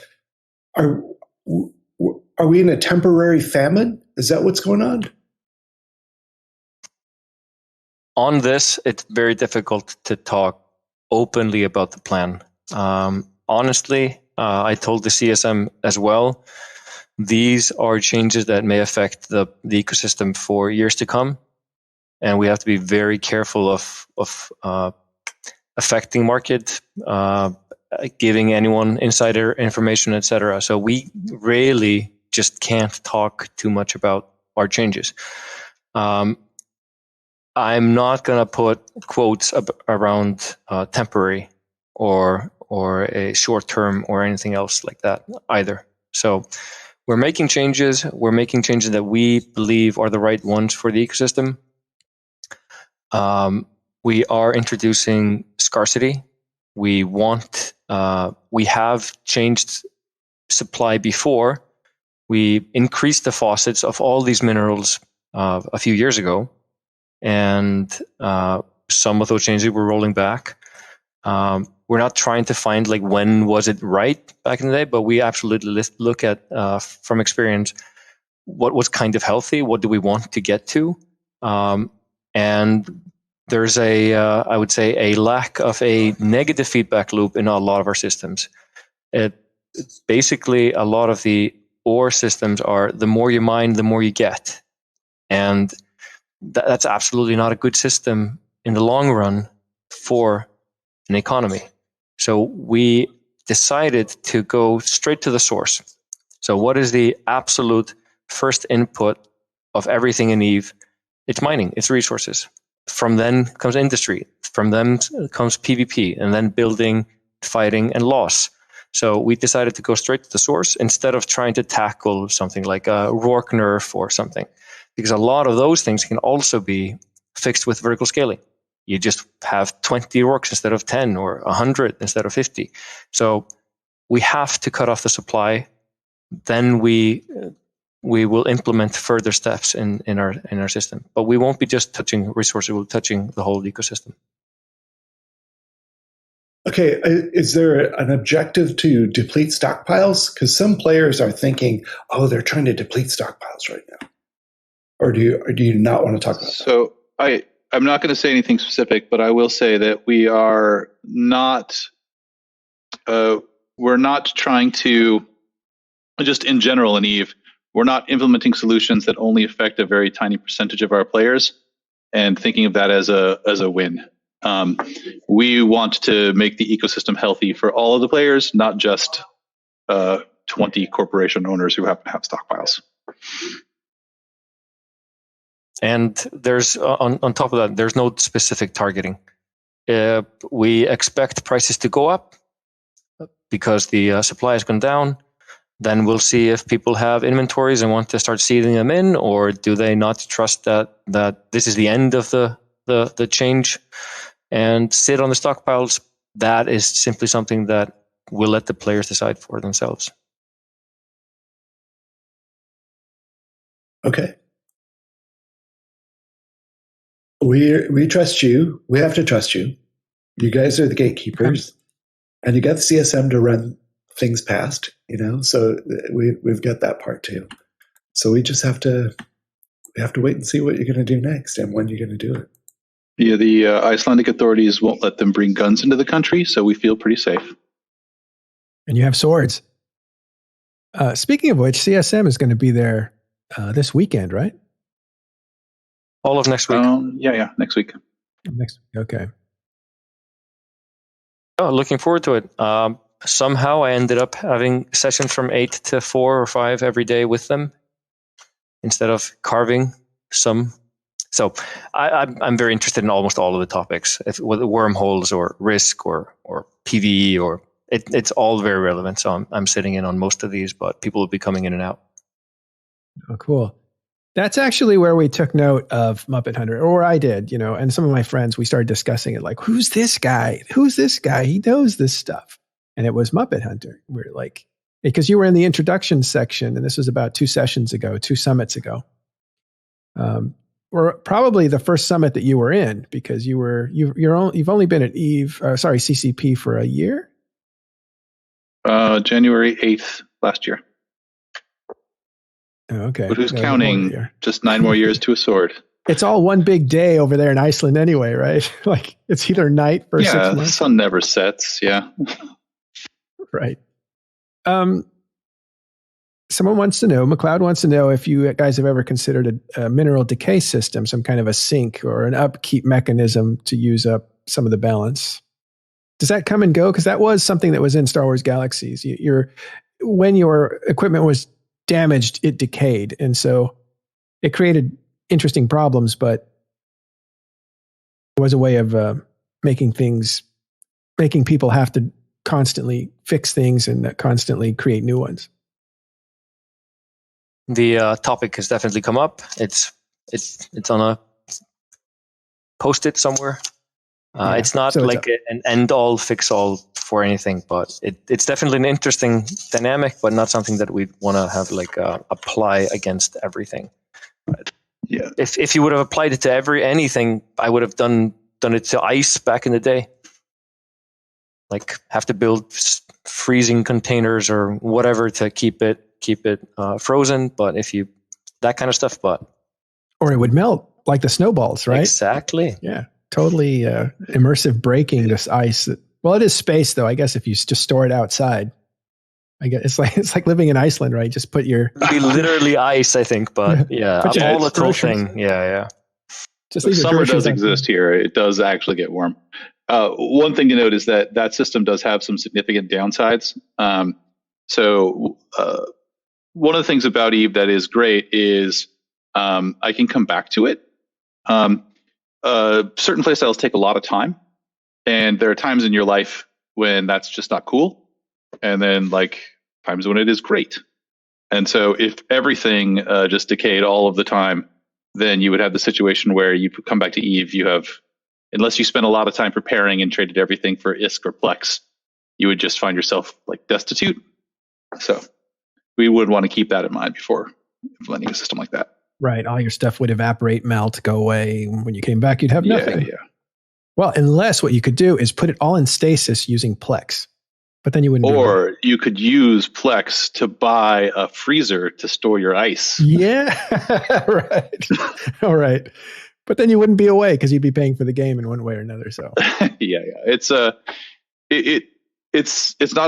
we in a temporary famine? Is that what's going on? On this, it's very difficult to talk openly about the plan. Honestly, I told the CSM as well, these are changes that may affect the ecosystem for years to come. And we have to be very careful of affecting market, giving anyone insider information, etc. So we really just can't talk too much about our changes. I'm not going to put quotes around temporary or a short term or anything else like that either. So we're making changes. We're making changes that we believe are the right ones for the ecosystem. We are introducing scarcity. We have changed supply before. We increased the faucets of all these minerals a few years ago, and some of those changes we're rolling back. We're not trying to find like when was it right back in the day, but we absolutely look at from experience what was kind of healthy, what do we want to get to, and there's I would say a lack of a negative feedback loop in a lot of our systems. Basically, a lot of the ore systems are the more you mine, the more you get, and that's absolutely not a good system in the long run for an economy. So we decided to go straight to the source. So what is the absolute first input of everything in Eve? It's mining, it's resources. From then comes industry. From them comes PvP, and then building, fighting, and loss. So we decided to go straight to the source instead of trying to tackle something like a Rourke nerf or something. Because a lot of those things can also be fixed with vertical scaling. You just have 20 Rourkes instead of 10, or 100 instead of 50. So we have to cut off the supply. Then we will implement further steps in our system. But we won't be just touching resources, we'll be touching the whole ecosystem. Okay, is there an objective to deplete stockpiles? Because some players are thinking, oh, they're trying to deplete stockpiles right now. Or do you not want to talk about that? So I'm not going to say anything specific, but I will say that we are not, we're not trying to, just in general in EVE, we're not implementing solutions that only affect a very tiny percentage of our players and thinking of that as a win. We want to make the ecosystem healthy for all of the players, not just 20 corporation owners who happen to have stockpiles. And there's on top of that, there's no specific targeting. We expect prices to go up because the supply has gone down. Then we'll see if people have inventories and want to start seeding them in, or do they not trust that this is the end of the change and sit on the stockpiles. That is simply something that we'll let the players decide for themselves. Okay. We trust you. We have to trust you. You guys are the gatekeepers, and you got the CSM to run things past. So we've got that part too. So we just have to wait and see what you're going to do next and when you're going to do it. Yeah, the Icelandic authorities won't let them bring guns into the country, so we feel pretty safe. And you have swords. Speaking of which, CSM is going to be there this weekend, right? All of next week. Yeah, next week. Next week, okay. Oh, looking forward to it. Somehow I ended up having sessions from 8 to 4 or 5 every day with them instead of carving some. So I'm very interested in almost all of the topics, whether wormholes or risk or PvE, or it's all very relevant. So I'm sitting in on most of these, but people will be coming in and out. Oh, cool. That's actually where we took note of Muppet Hunter, or I did, and some of my friends, we started discussing it like, who's this guy? Who's this guy? He knows this stuff. And it was Muppet Hunter. We're like, because you were in the introduction section, and this was about 2 summits ago. Or probably the first summit that you were in, because you've only been at CCP for a year. January 8th last year. Oh, okay. But who's counting? Just 9 more years to a sword. It's all one big day over there in Iceland anyway, right? Like it's either night for 6 months. Yeah, the sun never sets. Yeah. Right. Someone wants to know, McLeod wants to know if you guys have ever considered a mineral decay system, some kind of a sink or an upkeep mechanism to use up some of the balance. Does that come and go? Because that was something that was in Star Wars Galaxies. When your equipment was damaged, it decayed. And so it created interesting problems, but it was a way of making people have to constantly fix things and constantly create new ones. The topic has definitely come up. It's on a post-it somewhere. It's not so like an end-all, fix-all for anything, but it's definitely an interesting dynamic, but not something that we want to have apply against everything. But yeah, if you would have applied it to anything, I would have done it to ice back in the day. Like have to build freezing containers or whatever to keep it frozen. But that kind of stuff, or it would melt like the snowballs, right? Exactly. Yeah, totally immersive breaking this ice. Well, it is space though. I guess if you just store it outside, I guess it's like living in Iceland, right? Just put your literally ice, I think, but yeah, a volatile thing. Yeah. Just summer does exist here. It does actually get warm. One thing to note is that system does have some significant downsides. So one of the things about EVE that is great is I can come back to it. Certain playstyles take a lot of time, and there are times in your life when that's just not cool, and then times when it is great. And so if everything just decayed all of the time, then you would have the situation where you come back to EVE, you have, unless you spend a lot of time preparing and traded everything for ISK or Plex, you would just find yourself destitute. So we would want to keep that in mind before implementing a system like that. Right. All your stuff would evaporate, melt, go away. When you came back, you'd have nothing. Yeah. Well, unless what you could do is put it all in stasis using Plex. But then you wouldn't. Or you could use Plex to buy a freezer to store your ice. Yeah, right. All right. But then you wouldn't be away because you'd be paying for the game in one way or another. So yeah. It's not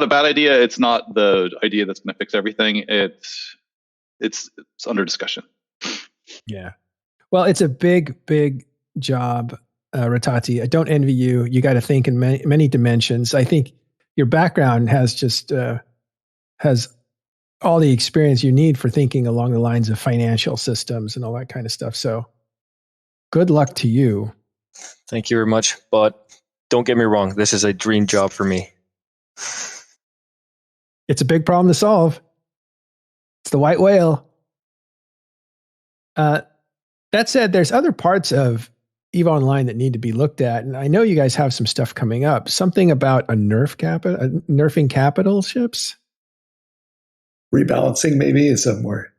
a bad idea. It's not the idea that's going to fix everything. It's under discussion. Yeah. Well, it's a big job, Rattati. I don't envy you. You got to think in many dimensions. I think your background has just has all the experience you need for thinking along the lines of financial systems and all that kind of stuff. So good luck to you. Thank you very much. But don't get me wrong, this is a dream job for me. It's a big problem to solve. It's the white whale. That said, there's other parts of EVE Online that need to be looked at. And I know you guys have some stuff coming up. Something about nerfing capital ships? Rebalancing maybe is a more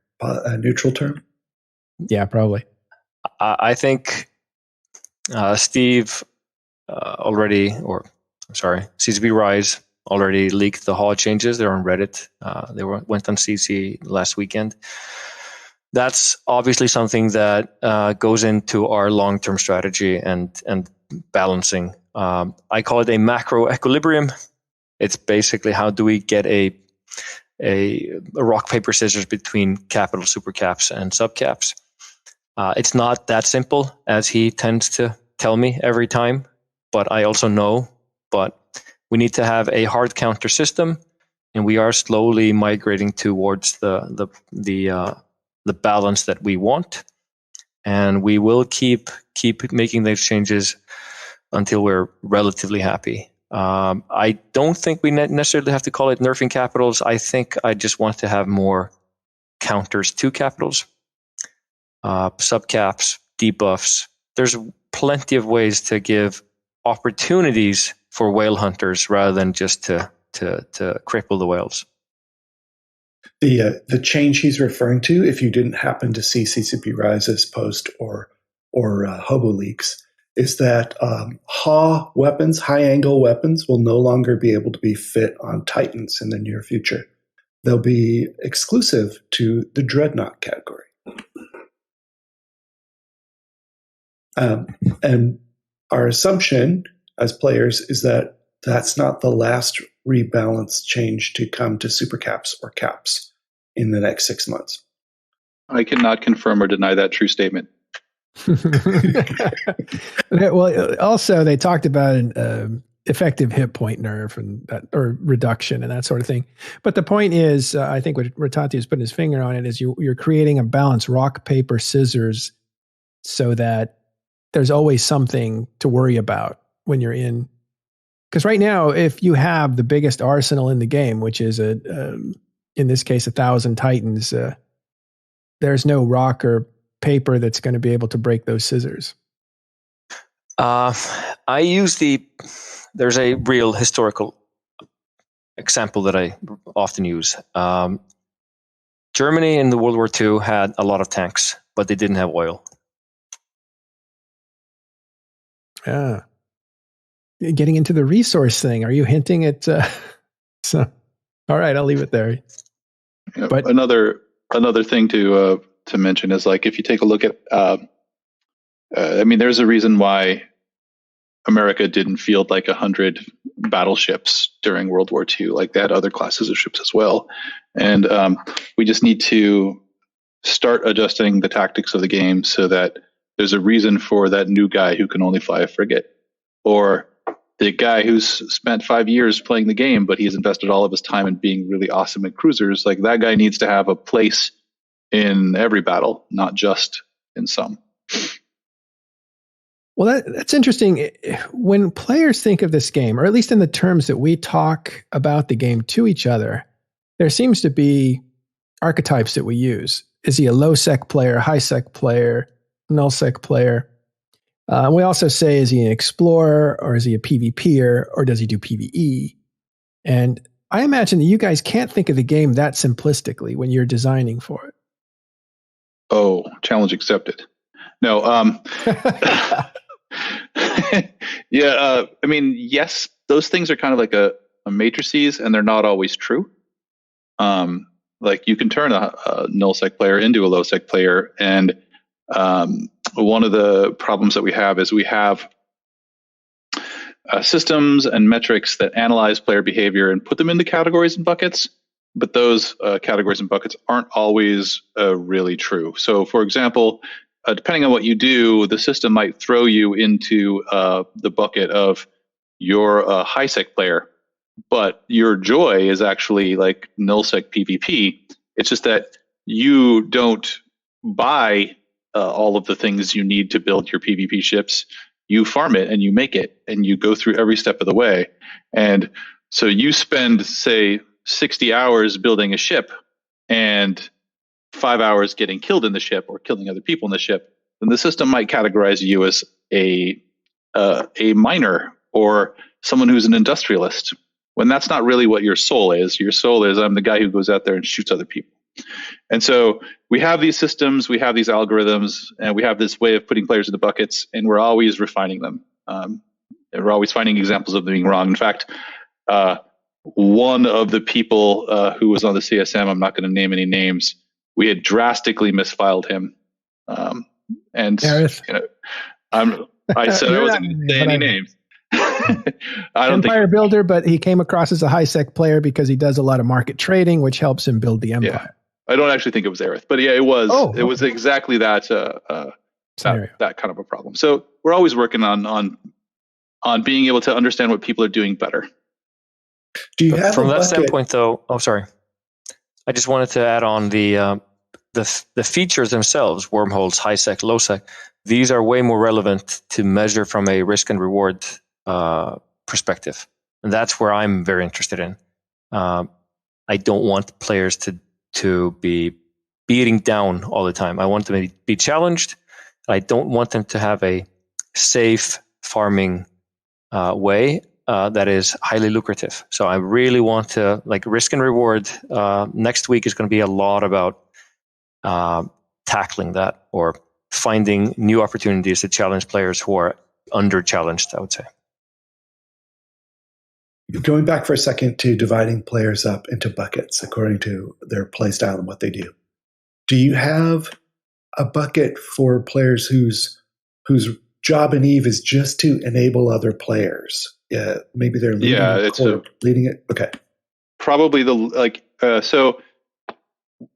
neutral term. Yeah, probably. I think Steve CCP Rise already leaked the HAW changes. They're on Reddit. They went on CC last weekend. That's obviously something that goes into our long-term strategy and balancing. I call it a macro equilibrium. It's basically how do we get a rock, paper, scissors between capital supercaps and subcaps. It's not that simple as he tends to tell me every time, but I also know. But we need to have a hard counter system, and we are slowly migrating towards the balance that we want, and we will keep making those changes until we're relatively happy. I don't think we necessarily have to call it nerfing capitals. I think I just want to have more counters to capitals, subcaps, debuffs. There's plenty of ways to give opportunities for whale hunters rather than just to cripple the whales. The change he's referring to, if you didn't happen to see CCP Rise's post or Hobo leaks, is that HAW weapons, high-angle weapons, will no longer be able to be fit on Titans in the near future. They'll be exclusive to the Dreadnought category. And our assumption as players is that that's not the last rebalance change to come to supercaps or caps in the next 6 months. I cannot confirm or deny that true statement. Well, also they talked about an effective hit point nerf and that, or reduction and that sort of thing. But the point is, I think what Rattati is putting his finger on it is you're creating a balance, rock, paper, scissors, so that there's always something to worry about when you're in. Because right now, if you have the biggest arsenal in the game, which is in this case 1,000 Titans, there's no rock or paper that's going to be able to break those scissors. I use there's a real historical example that I often use. Germany in the World War II had a lot of tanks, but they didn't have oil. Yeah. Getting into the resource thing. Are you hinting at so all right, I'll leave it there. Yeah, but another thing to mention is, like, if you take a look at I mean, there's a reason why America didn't field like 100 battleships during World War II. Like, they had other classes of ships as well. And we just need to start adjusting the tactics of the game so that there's a reason for that new guy who can only fly a frigate, or the guy who's spent 5 years playing the game, but he's invested all of his time in being really awesome at cruisers. Like, that guy needs to have a place in every battle, not just in some. Well, that's interesting. When players think of this game, or at least in the terms that we talk about the game to each other, there seems to be archetypes that we use. Is he a low sec player, high sec player, null sec player? We also say, is he an explorer, or is he a PvPer, or does he do PvE? And I imagine that you guys can't think of the game that simplistically when you're designing for it. Oh, challenge accepted. No, Yeah, I mean, yes, those things are kind of like a matrices, and they're not always true. Like you can turn a null-sec player into a low-sec player, and one of the problems that we have is we have systems and metrics that analyze player behavior and put them into categories and buckets, but those categories and buckets aren't always really true. So, for example, depending on what you do, the system might throw you into the bucket of you're a high-sec player, but your joy is actually like null-sec PvP. It's just that you don't buy all of the things you need to build your PvP ships. You farm it and you make it, and you go through every step of the way. And so you spend, say, 60 hours building a ship and 5 hours getting killed in the ship or killing other people in the ship, then the system might categorize you as a miner or someone who's an industrialist, when that's not really what your soul is. Your soul is, I'm the guy who goes out there and shoots other people. And so we have these systems, we have these algorithms, and we have this way of putting players into buckets, and we're always refining them. And we're always finding examples of them being wrong. In fact, one of the people who was on the CSM, I'm not going to name any names, we had drastically misfiled him. And Gareth. I said I wasn't going to say any names. I don't Empire think builder, but he came across as a high-sec player because he does a lot of market trading, which helps him build the empire. Yeah. I don't actually think it was Aerith, but yeah, it was. It was exactly that that kind of a problem. So we're always working on being able to understand what people are doing better. Do you have from that standpoint, though? Oh, sorry. I just wanted to add on the features themselves: wormholes, high sec, low sec. These are way more relevant to measure from a risk and reward perspective, and that's where I'm very interested in. I don't want players to be beating down all the time. I want them to be challenged. I don't want them to have a safe farming way that is highly lucrative. So I really want to, like, risk and reward. Next week is going to be a lot about tackling that or finding new opportunities to challenge players who are under challenged, I would say. Going back for a second to dividing players up into buckets according to their play style and what they do. Do you have a bucket for players whose job in EVE is just to enable other players? Maybe they're leading it. Okay. Probably so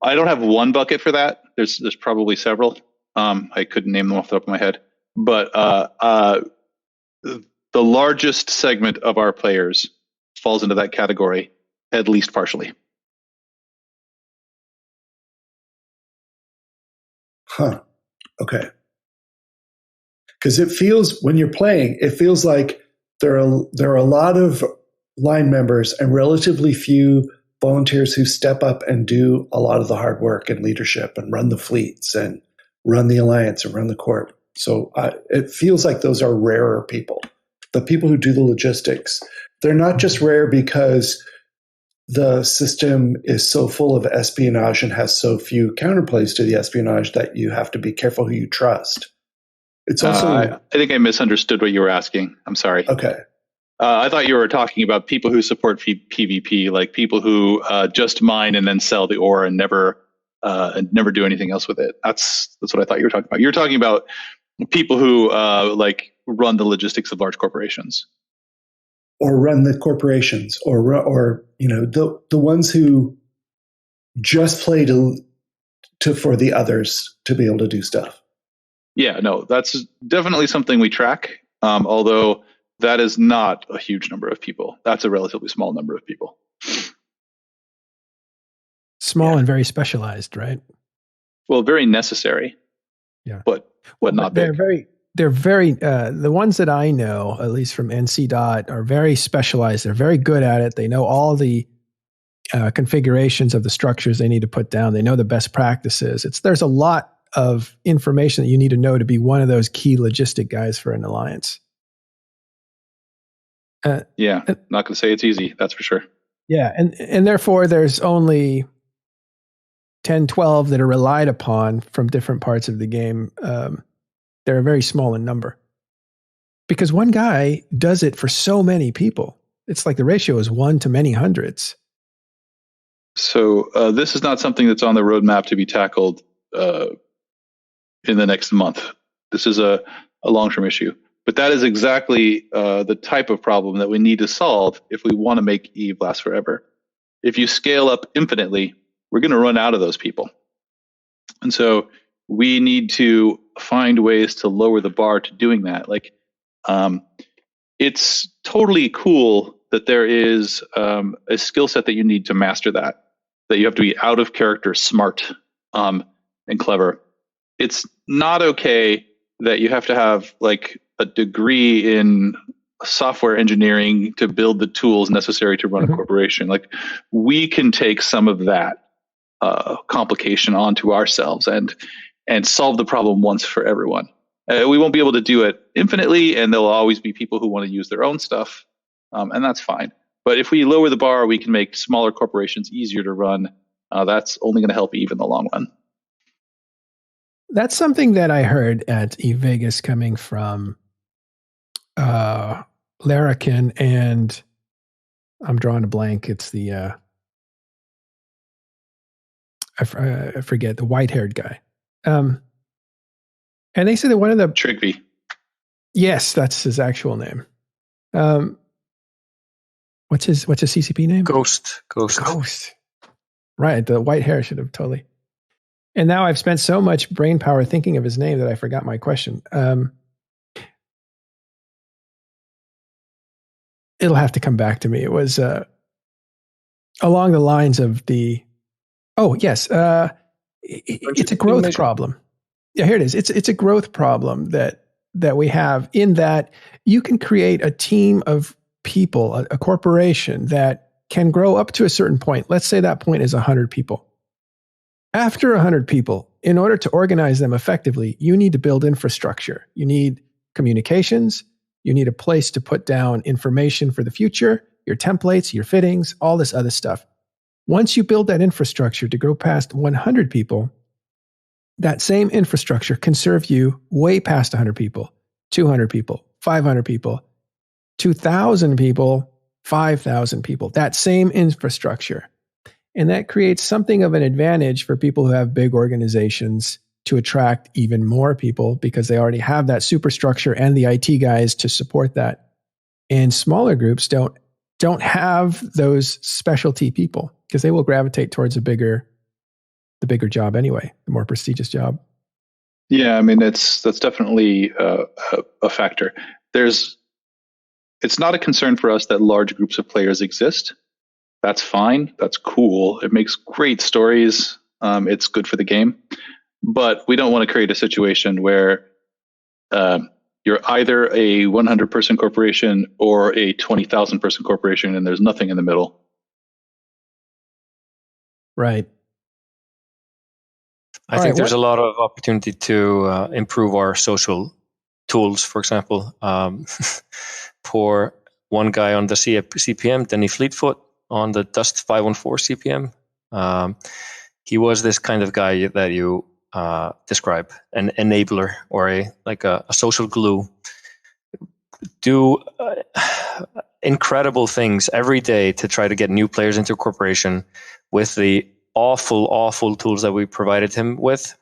I don't have one bucket for that. There's probably several. I couldn't name them off the top of my head, but the largest segment of our players falls into that category, at least partially. Huh. Okay. Because it feels, when you're playing, it feels like there are a lot of line members and relatively few volunteers who step up and do a lot of the hard work and leadership and run the fleets and run the alliance and run the corp. So it feels like those are rarer people. The people who do the logistics, they're not just rare because the system is so full of espionage and has so few counterplays to the espionage that you have to be careful who you trust. It's also. I think I misunderstood what you were asking. I'm sorry. Okay. I thought you were talking about people who support PvP, like people who just mine and then sell the ore and never do anything else with it. That's what I thought you were talking about. You're talking about people who run the logistics of large corporations, or run the corporations, or the ones who just play for the others to be able to do stuff. Yeah, no, that's definitely something we track. Although that is not a huge number of people. That's a relatively small number of people. Small and very specialized, right? Well, very necessary. Yeah, but not big. They're very the ones that I know, at least from NC Dot, are very specialized. They're very good at it. They know all the configurations of the structures they need to put down. They know the best practices. There's a lot of information that you need to know to be one of those key logistic guys for an alliance. Not going to say it's easy. That's for sure. Yeah, and therefore there's only 10, 12 that are relied upon from different parts of the game. They're very small in number. because one guy does it for so many people. It's like the ratio is 1 to many hundreds. So this is not something that's on the roadmap to be tackled in the next month. This is a long-term issue. But that is exactly the type of problem that we need to solve if we want to make Eve last forever. If you scale up infinitely, we're going to run out of those people. And so we need to find ways to lower the bar to doing that. Like, it's totally cool that there is a skill set that you need to master that you have to be out of character smart and clever. It's not okay that you have to have like a degree in software engineering to build the tools necessary to run a corporation. Like, we can take some of that complication onto ourselves and solve the problem once for everyone. We won't be able to do it infinitely, and there'll always be people who want to use their own stuff, and that's fine. But if we lower the bar, we can make smaller corporations easier to run. That's only going to help Eve in the long run. That's something that I heard at Eve Vegas coming from Larrikin, and I'm drawing a blank. It's the I forget, the white-haired guy. And they said that one of the Trigby. Yes, that's his actual name. What's his CCP name? Ghost. Right, the white hair should have totally. And now I've spent so much brain power thinking of his name that I forgot my question. It'll have to come back to me. It was along the lines of the. Oh yes, it's a growth problem. Yeah, here it is. It's a growth problem that we have, in that you can create a team of people, a corporation that can grow up to a certain point. Let's say that point is 100 people. After 100 people, in order to organize them effectively, you need to build infrastructure. You need communications. You need a place to put down information for the future, your templates, your fittings, all this other stuff. Once you build that infrastructure to grow past 100 people, that same infrastructure can serve you way past 100 people, 200 people, 500 people, 2,000 people, 5,000 people, that same infrastructure. And that creates something of an advantage for people who have big organizations to attract even more people, because they already have that superstructure and the IT guys to support that. And smaller groups don't have those specialty people, because they will gravitate towards the bigger job anyway, the more prestigious job. Yeah, I mean, that's definitely a factor. It's not a concern for us that large groups of players exist. That's fine. That's cool. It makes great stories. It's good for the game. But we don't want to create a situation where you're either a 100-person corporation or a 20,000-person corporation, and there's nothing in the middle. Right. I think there's a lot of opportunity to improve our social tools. For example, for one guy on the CPM, Denny Fleetfoot, on the Dust 514 CPM, he was this kind of guy that you describe, an enabler, or a social glue. Do incredible things every day to try to get new players into a corporation with the awful tools that we provided him with,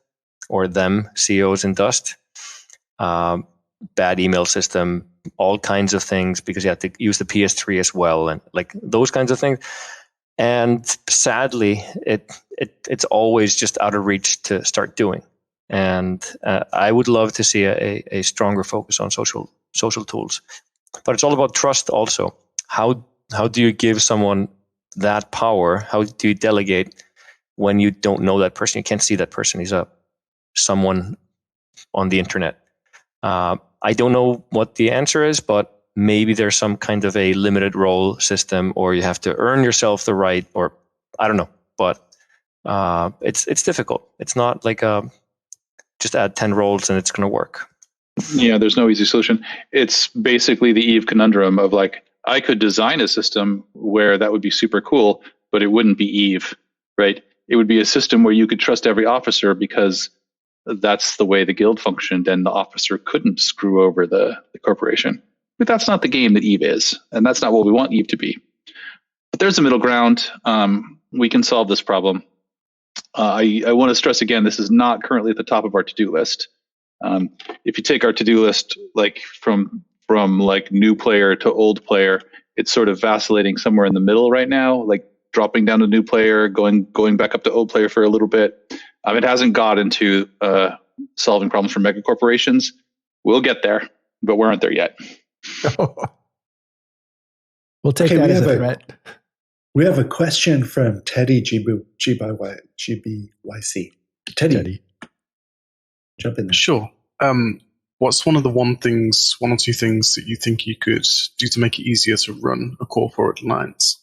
or them, CEOs in Dust. Bad email system, all kinds of things, because you had to use the PS3 as well, and like those kinds of things. And sadly, it's always just out of reach to start doing. And I would love to see a stronger focus on social tools. But it's all about trust also. How do you give someone that power? How do you delegate when you don't know that person? You can't see that person. He's someone on the internet. I don't know what the answer is, but maybe there's some kind of a limited role system, or you have to earn yourself the right, or I don't know. But it's difficult. It's not like just add 10 roles and it's going to work. Yeah, there's no easy solution. It's basically the Eve conundrum of like, I could design a system where that would be super cool, but it wouldn't be Eve, right? It would be a system where you could trust every officer because that's the way the guild functioned, and the officer couldn't screw over the corporation. But that's not the game that Eve is, and that's not what we want Eve to be. But there's a middle ground. We can solve this problem. I want to stress again, this is not currently at the top of our to-do list. If you take our to-do list like from like new player to old player, it's sort of vacillating somewhere in the middle right now, like dropping down to new player, going back up to old player for a little bit. It hasn't got into solving problems for mega corporations. We'll get there, but we aren't there yet. We'll take that as a threat. We have a question from Teddy GBYC. Teddy, jump in there. Sure. What's one or two things that you think you could do to make it easier to run a corporate alliance?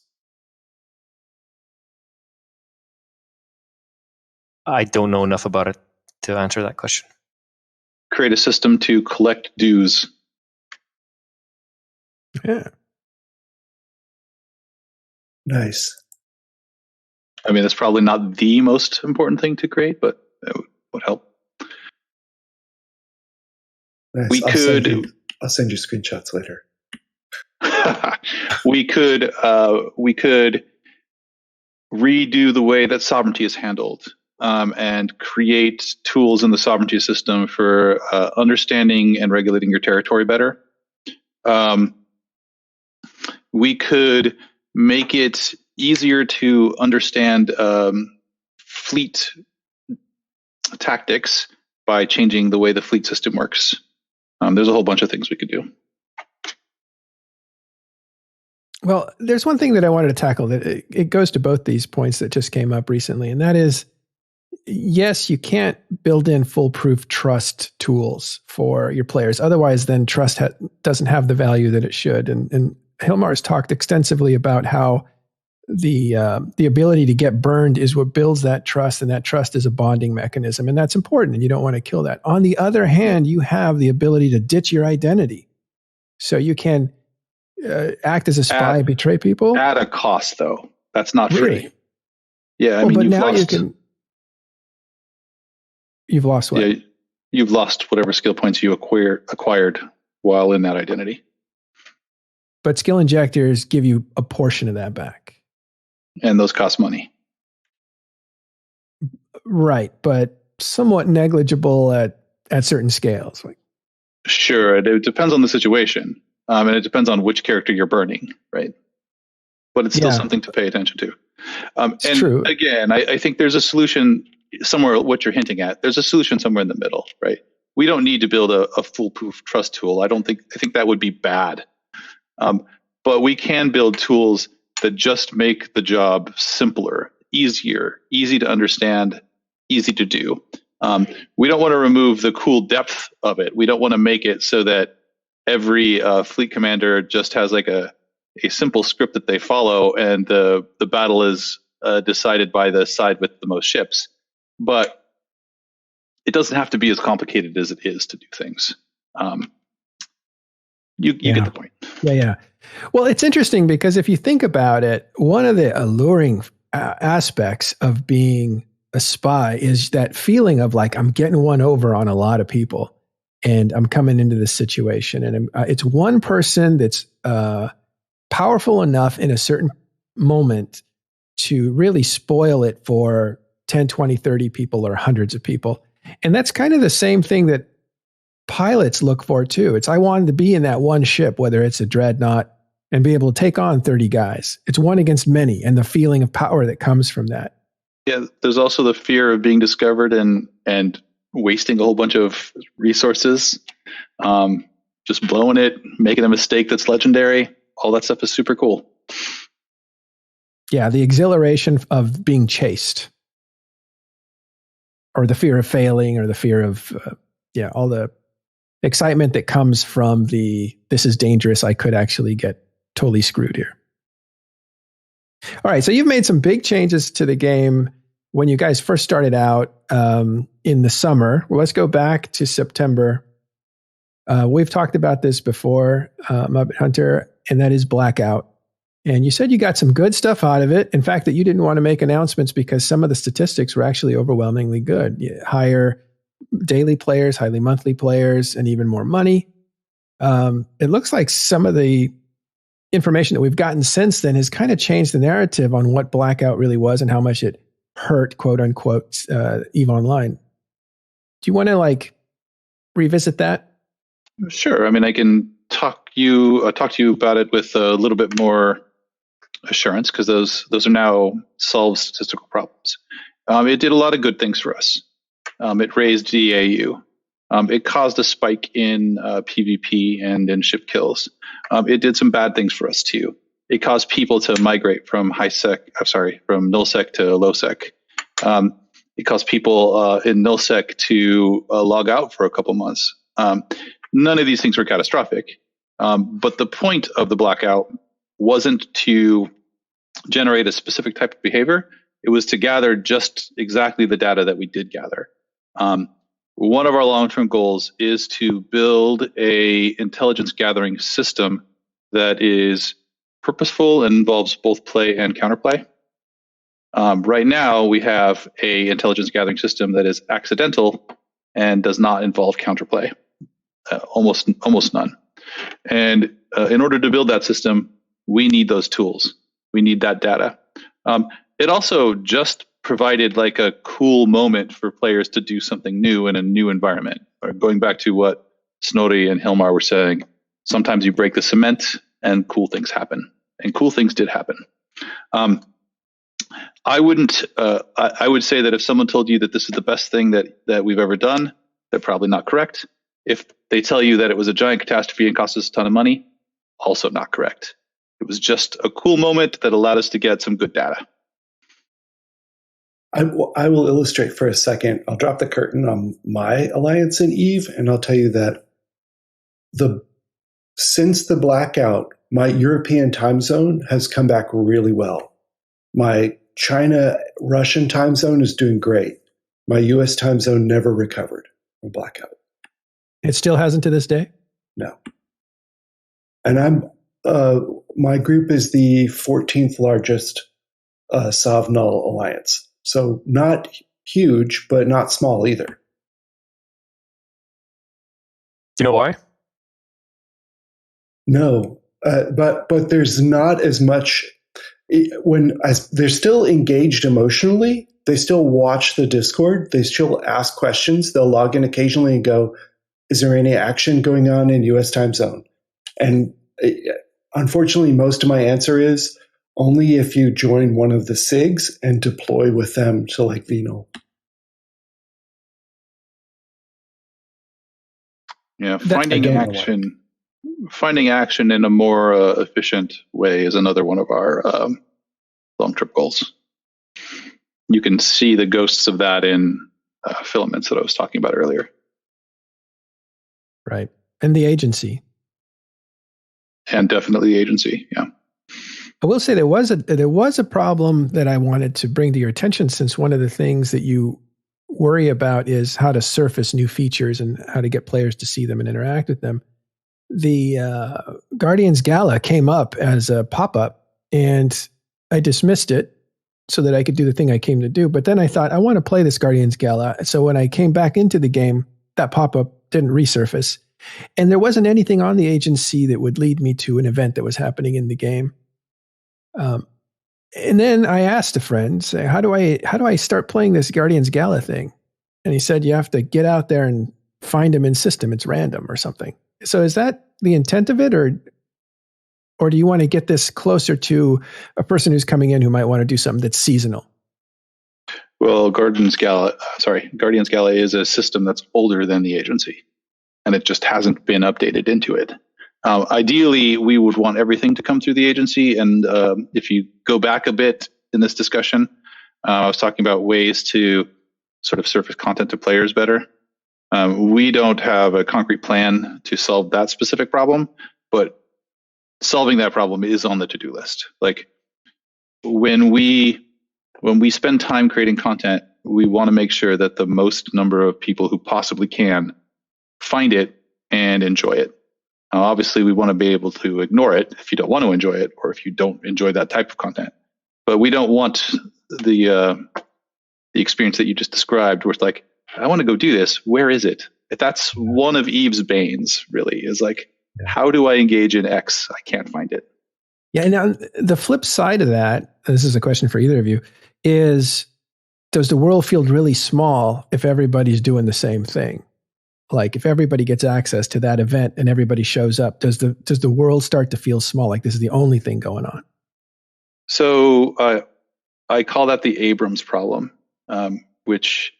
I don't know enough about it to answer that question. Create a system to collect dues. Yeah. Nice. I mean, that's probably not the most important thing to create, but it would help. Nice. I'll send you screenshots later. we could redo the way that sovereignty is handled, and create tools in the sovereignty system for understanding and regulating your territory better. We could make it easier to understand fleet tactics by changing the way the fleet system works. There's a whole bunch of things we could do. Well, there's one thing that I wanted to tackle that it goes to both these points that just came up recently, and that is, yes, you can't build in foolproof trust tools for your players. Otherwise, then trust doesn't have the value that it should. And Hilmar's talked extensively about how the ability to get burned is what builds that trust, and that trust is a bonding mechanism, and that's important, and you don't want to kill that. On the other hand, you have the ability to ditch your identity, so you can act as a spy, betray people at a cost, though. That's not really free. Yeah, I mean, but now you've lost what? Yeah, you've lost whatever skill points you acquired while in that identity. But skill injectors give you a portion of that back. And those cost money. Right, but somewhat negligible at certain scales. Sure, it depends on the situation. And it depends on which character you're burning, right? But it's still something to pay attention to. And true. Again, I think there's a solution somewhere, what you're hinting at. There's a solution somewhere in the middle, right? We don't need to build a foolproof trust tool. I think that would be bad. But we can build tools that just make the job simpler, easier, easy to understand, easy to do. We don't want to remove the cool depth of it. We don't want to make it so that every fleet commander just has like a simple script that they follow, and the battle is decided by the side with the most ships. But it doesn't have to be as complicated as it is to do things. You get the point. Yeah. Well, it's interesting because if you think about it, one of the alluring aspects of being a spy is that feeling of like, I'm getting one over on a lot of people and I'm coming into this situation. And it's one person that's powerful enough in a certain moment to really spoil it for 10, 20, 30 people or hundreds of people. And that's kind of the same thing that pilots look for too. It's, I wanted to be in that one ship, whether it's a dreadnought, and be able to take on 30 guys. It's one against many, and the feeling of power that comes from that. Yeah, there's also the fear of being discovered and wasting a whole bunch of resources, just blowing it, making a mistake that's legendary. All that stuff is super cool. Yeah, the exhilaration of being chased, or the fear of failing, or the fear of all the excitement that comes from this is dangerous. I could actually get totally screwed here. All right, so you've made some big changes to the game when you guys first started out in the summer. Well, let's go back to September. We've talked about this before, MuppetHunter, and that is Blackout. And you said you got some good stuff out of it. In fact, that you didn't want to make announcements because some of the statistics were actually overwhelmingly good. Higher daily players, highly monthly players, and even more money. It looks like some of the information that we've gotten since then has kind of changed the narrative on what Blackout really was and how much it hurt, quote unquote, EVE Online. Do you want to revisit that? Sure. I mean, I can talk to you about it with a little bit more assurance, because those are now solved statistical problems. It did a lot of good things for us. It raised DAU. It caused a spike in PvP and in ship kills. It did some bad things for us too. It caused people to migrate from from nullsec to lowsec. It caused people in nullsec to log out for a couple months. None of these things were catastrophic, but the point of the blackout wasn't to generate a specific type of behavior. It was to gather just exactly the data that we did gather. One of our long-term goals is to build a intelligence gathering system that is purposeful and involves both play and counterplay. Right now, we have a intelligence gathering system that is accidental and does not involve counterplay, almost none. And in order to build that system, we need those tools. We need that data. It also just provided a cool moment for players to do something new in a new environment. Or going back to what Snorri and Hilmar were saying, sometimes you break the cement and cool things happen. And cool things did happen. I would say that if someone told you that this is the best thing that we've ever done, they're probably not correct. If they tell you that it was a giant catastrophe and cost us a ton of money, also not correct. It was just a cool moment that allowed us to get some good data. I will illustrate for a second. I'll drop the curtain on my alliance in EVE, and I'll tell you that since the blackout, my European time zone has come back really well. My China-Russian time zone is doing great. My US time zone never recovered from blackout. It still hasn't to this day? No. And my group is the 14th largest Sov-Null alliance. So not huge, but not small either. Do you know why? No, but there's not as much. They're still engaged emotionally. They still watch the Discord. They still ask questions. They'll log in occasionally and go, "Is there any action going on in U.S. time zone?" And unfortunately, most of my answer is only if you join one of the SIGs and deploy with them to Yeah, finding action in a more efficient way is another one of our long trip goals. You can see the ghosts of that in filaments that I was talking about earlier. Right. And the agency. And definitely the agency, yeah. I will say there was a problem that I wanted to bring to your attention, since one of the things that you worry about is how to surface new features and how to get players to see them and interact with them. The Guardians Gala came up as a pop-up, and I dismissed it so that I could do the thing I came to do. But then I thought, I want to play this Guardians Gala. So when I came back into the game, that pop-up didn't resurface. And there wasn't anything on the agency that would lead me to an event that was happening in the game. And then I asked a friend, say, how do I start playing this Guardians Gala thing? And he said, you have to get out there and find them in system. It's random or something. So is that the intent of it, or do you want to get this closer to a person who's coming in who might want to do something that's seasonal? Well, Guardians Gala is a system that's older than the agency, and it just hasn't been updated into it. Ideally, we would want everything to come through the agency. And if you go back a bit in this discussion, I was talking about ways to sort of surface content to players better. We don't have a concrete plan to solve that specific problem, but solving that problem is on the to-do list. Like when we spend time creating content, we want to make sure that the most number of people who possibly can find it and enjoy it. Obviously, we want to be able to ignore it if you don't want to enjoy it, or if you don't enjoy that type of content. But we don't want the experience that you just described, where it's like, I want to go do this. Where is it? That's one of Eve's banes, really, is like, how do I engage in X? I can't find it. Yeah, and now the flip side of that, and this is a question for either of you, is does the world feel really small if everybody's doing the same thing? Like if everybody gets access to that event and everybody shows up, does the world start to feel small? Like this is the only thing going on? So I call that the Abrams problem, which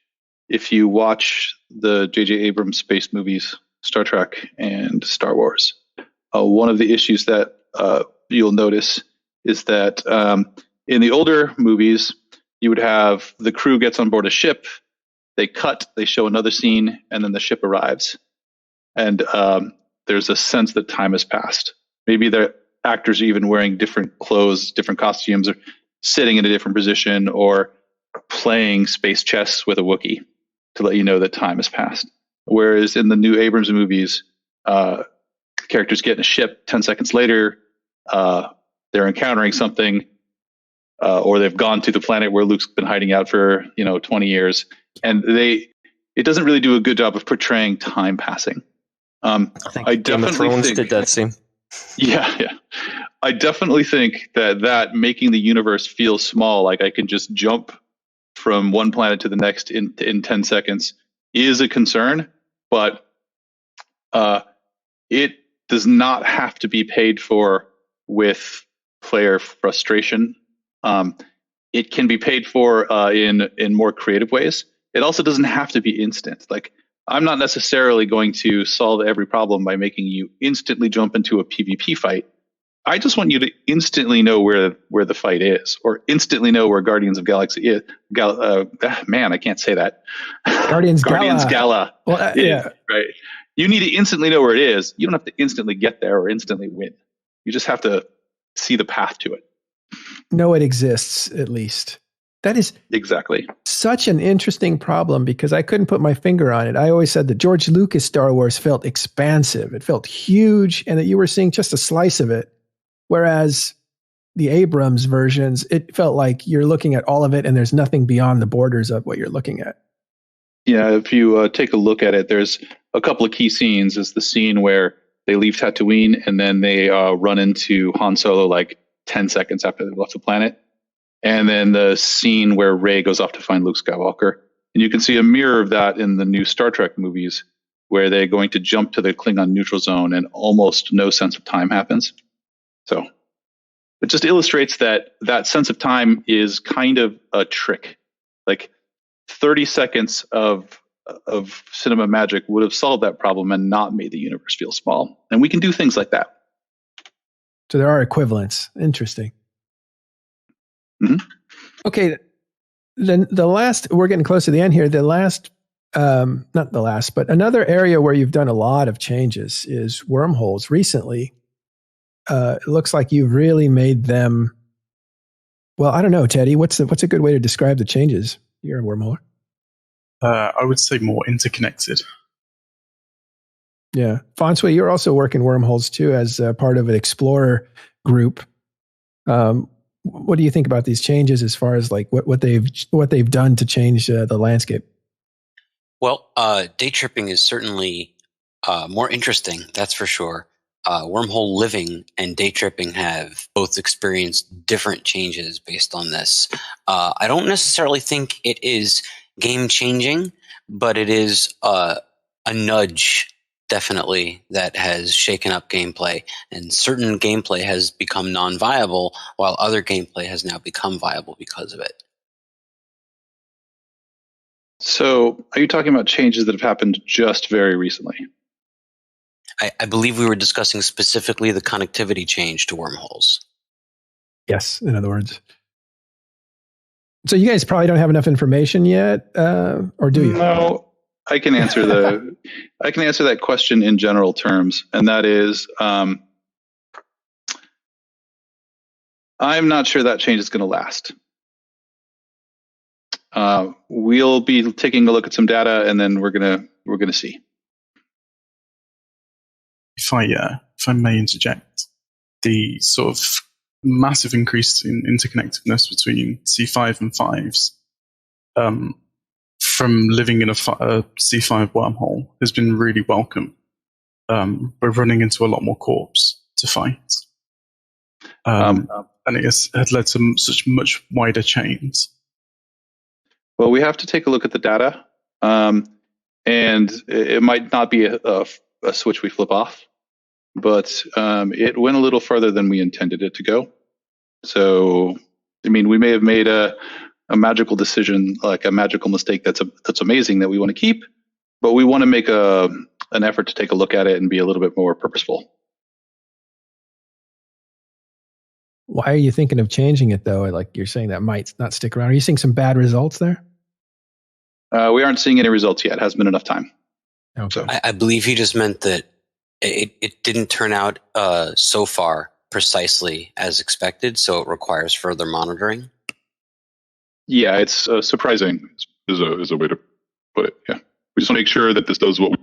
if you watch the J.J. Abrams space movies, Star Trek and Star Wars, one of the issues that you'll notice is that in the older movies, you would have the crew gets on board a ship, they cut, they show another scene, and then the ship arrives. And there's a sense that time has passed. Maybe the actors are even wearing different clothes, different costumes, or sitting in a different position, or playing space chess with a Wookiee to let you know that time has passed. Whereas in the new Abrams movies, characters get in a ship, 10 seconds later, they're encountering something, or they've gone to the planet where Luke's been hiding out for 20 years, and it doesn't really do a good job of portraying time passing. I think Game of Thrones did that same. Yeah. I definitely think that making the universe feel small, like I can just jump from one planet to the next in 10 seconds, is a concern, but it does not have to be paid for with player frustration. It can be paid for in more creative ways. It also doesn't have to be instant. Like, I'm not necessarily going to solve every problem by making you instantly jump into a PvP fight. I just want you to instantly know where the fight is, or instantly know where Guardians of Galaxy is. Man, I can't say that. Guardians Gala. Well, yeah. Right. You need to instantly know where it is. You don't have to instantly get there or instantly win. You just have to see the path to it. Know it exists, at least. That is exactly such an interesting problem because I couldn't put my finger on it. I always said that George Lucas' Star Wars felt expansive. It felt huge, and that you were seeing just a slice of it. Whereas the Abrams versions, it felt like you're looking at all of it and there's nothing beyond the borders of what you're looking at. Yeah, if you take a look at it, there's a couple of key scenes. Is the scene where they leave Tatooine and then they run into Han Solo like 10 seconds after they left the planet. And then the scene where Rey goes off to find Luke Skywalker. And you can see a mirror of that in the new Star Trek movies where they're going to jump to the Klingon neutral zone and almost no sense of time happens. So it just illustrates that sense of time is kind of a trick. Like 30 seconds of cinema magic would have solved that problem and not made the universe feel small. And we can do things like that. So there are equivalents. Interesting. Mm-hmm. Okay. Then the last, we're getting close to the end here. The last, not the last, but another area where you've done a lot of changes is wormholes recently. It looks like you've really made them. Well, I don't know, Teddy. What's a good way to describe the changes? You're a wormholer. I would say more interconnected. Yeah, Fonsway, you're also working wormholes too as part of an explorer group. What do you think about these changes as far as like what they've done to change the landscape? Well, day tripping is certainly more interesting. That's for sure. Wormhole living and day tripping have both experienced different changes based on this. I don't necessarily think it is game changing, but it is a nudge, definitely, that has shaken up gameplay. And certain gameplay has become non-viable, while other gameplay has now become viable because of it. So are you talking about changes that have happened just very recently? I believe we were discussing specifically the connectivity change to wormholes. Yes, in other words. So you guys probably don't have enough information yet, or do you? No, I can answer that question in general terms, and that is, I'm not sure that change is going to last. We'll be taking a look at some data, and then we're gonna see. If I may interject, the sort of massive increase in interconnectedness between C5 and 5s from living in a C5 wormhole has been really welcome. We're running into a lot more corps to fight. And it had led to such much wider chains. Well, we have to take a look at the data. And it might not be a switch we flip off, but it went a little further than we intended it to go. So, I mean, we may have made a magical decision, like a magical mistake that's amazing that we want to keep, but we want to make an effort to take a look at it and be a little bit more purposeful. Why are you thinking of changing it, though? Like you're saying that might not stick around. Are you seeing some bad results there? We aren't seeing any results yet. It hasn't been enough time. Okay. So I believe he just meant that it didn't turn out so far precisely as expected, so it requires further monitoring. yeah, it's surprising is a way to put it. Yeah, we just want to make sure that this does what we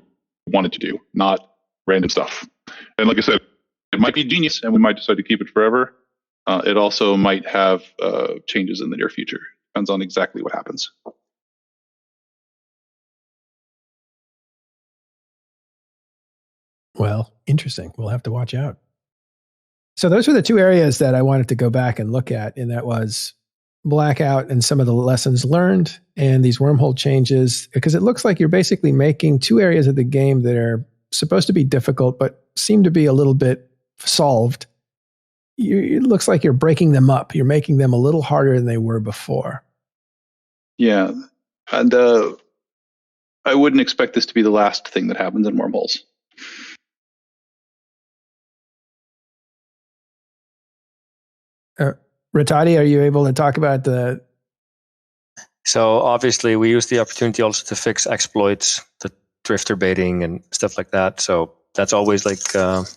want it to do, not random stuff. And like I said, it might be genius, and we might decide to keep it forever. It also might have changes in the near future. Depends on exactly what happens. Well, interesting. We'll have to watch out. So those were the two areas that I wanted to go back and look at, and that was Blackout and some of the lessons learned and these wormhole changes, because it looks like you're basically making two areas of the game that are supposed to be difficult but seem to be a little bit solved. It looks like you're breaking them up. You're making them a little harder than they were before. Yeah, and I wouldn't expect this to be the last thing that happens in wormholes. Rattati, are you able to talk about the... So obviously we use the opportunity also to fix exploits, the drifter baiting and stuff like that. So that's always like, I'd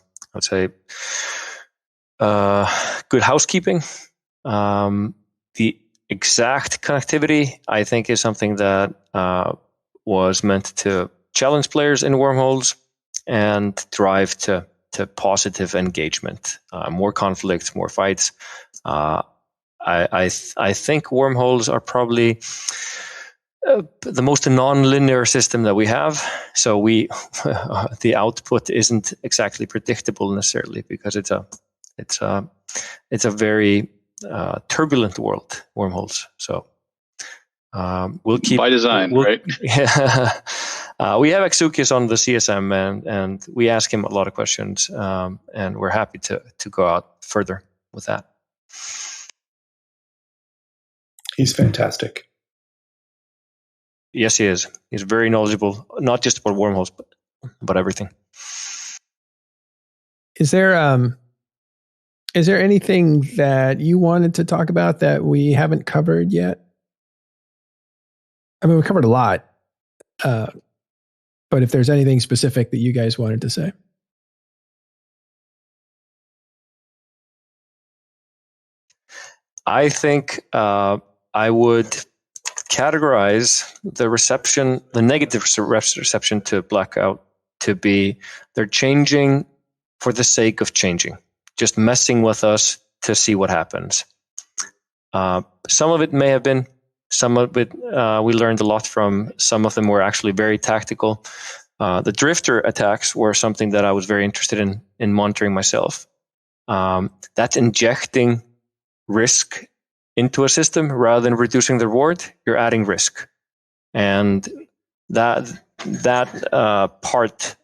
say, good housekeeping. The exact connectivity, I think, is something that was meant to challenge players in wormholes and drive to positive engagement, more conflict, more fights. I think wormholes are probably the most non-linear system that we have. So the output isn't exactly predictable necessarily, because it's a very turbulent world, wormholes. So we'll keep by design, right? Yeah. We have Exukius on the CSM, and we ask him a lot of questions, and we're happy to go out further with that. He's fantastic. Yes, he is. He's very knowledgeable, not just about wormholes, but everything. Is there anything that you wanted to talk about that we haven't covered yet? I mean, we covered a lot, but if there's anything specific that you guys wanted to say. I think I would categorize the negative reception to Blackout to be they're changing for the sake of changing, just messing with us to see what happens. Some of it may have been, some of it we learned a lot from. Some of them were actually very tactical. The drifter attacks were something that I was very interested in monitoring myself. That's injecting risk into a system rather than reducing the reward. You're adding risk, and that part,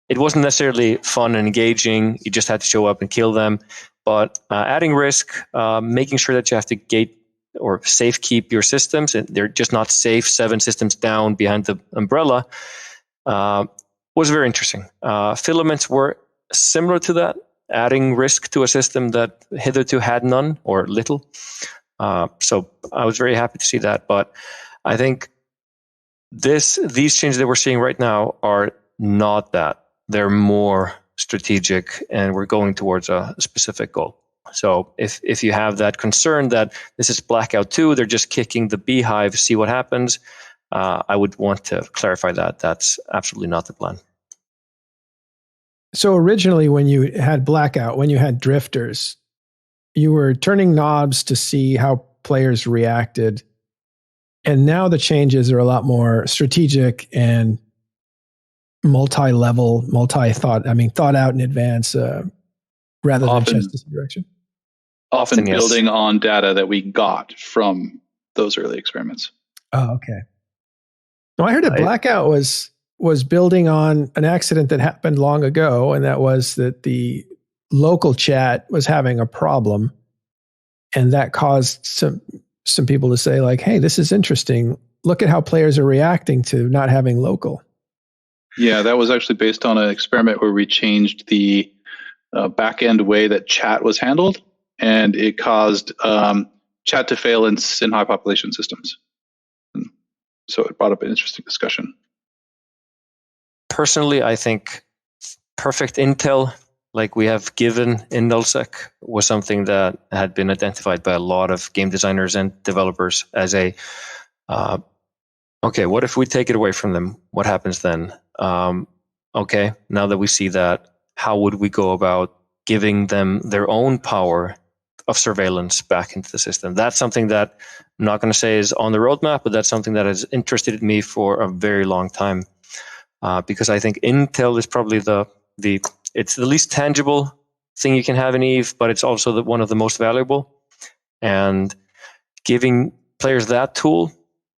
it wasn't necessarily fun and engaging. You just had to show up and kill them. But adding risk, making sure that you have to gate or safe keep your systems, and they're just not safe 7 systems down behind the umbrella, was very interesting. Filaments were similar to that, adding risk to a system that hitherto had none or little. So I was very happy to see that. But I think these changes that we're seeing right now are not that. They're more strategic, and we're going towards a specific goal. So if you have that concern that this is Blackout 2, they're just kicking the beehive, see what happens, I would want to clarify that. That's absolutely not the plan. So originally when you had Blackout, when you had drifters, you were turning knobs to see how players reacted And now the changes are a lot more strategic and multi-level, thought out in advance, rather than just this direction. Often building on data that we got from those early experiments. Oh, okay. No, I heard that Blackout was building on an accident that happened long ago, and that was that the local chat was having a problem, and that caused some people to say, like, hey, this is interesting. Look at how players are reacting to not having local. Yeah, that was actually based on an experiment where we changed the back-end way that chat was handled, and it caused chat to fail in high population systems. And so it brought up an interesting discussion. Personally, I think perfect intel, like we have given in nullsec, was something that had been identified by a lot of game designers and developers as a, okay, what if we take it away from them? What happens then? Okay, now that we see that, how would we go about giving them their own power of surveillance back into the system? That's something that I'm not going to say is on the roadmap, but that's something that has interested me for a very long time. Because I think intel is probably it's the least tangible thing you can have in EVE, but it's also one of the most valuable. And giving players that tool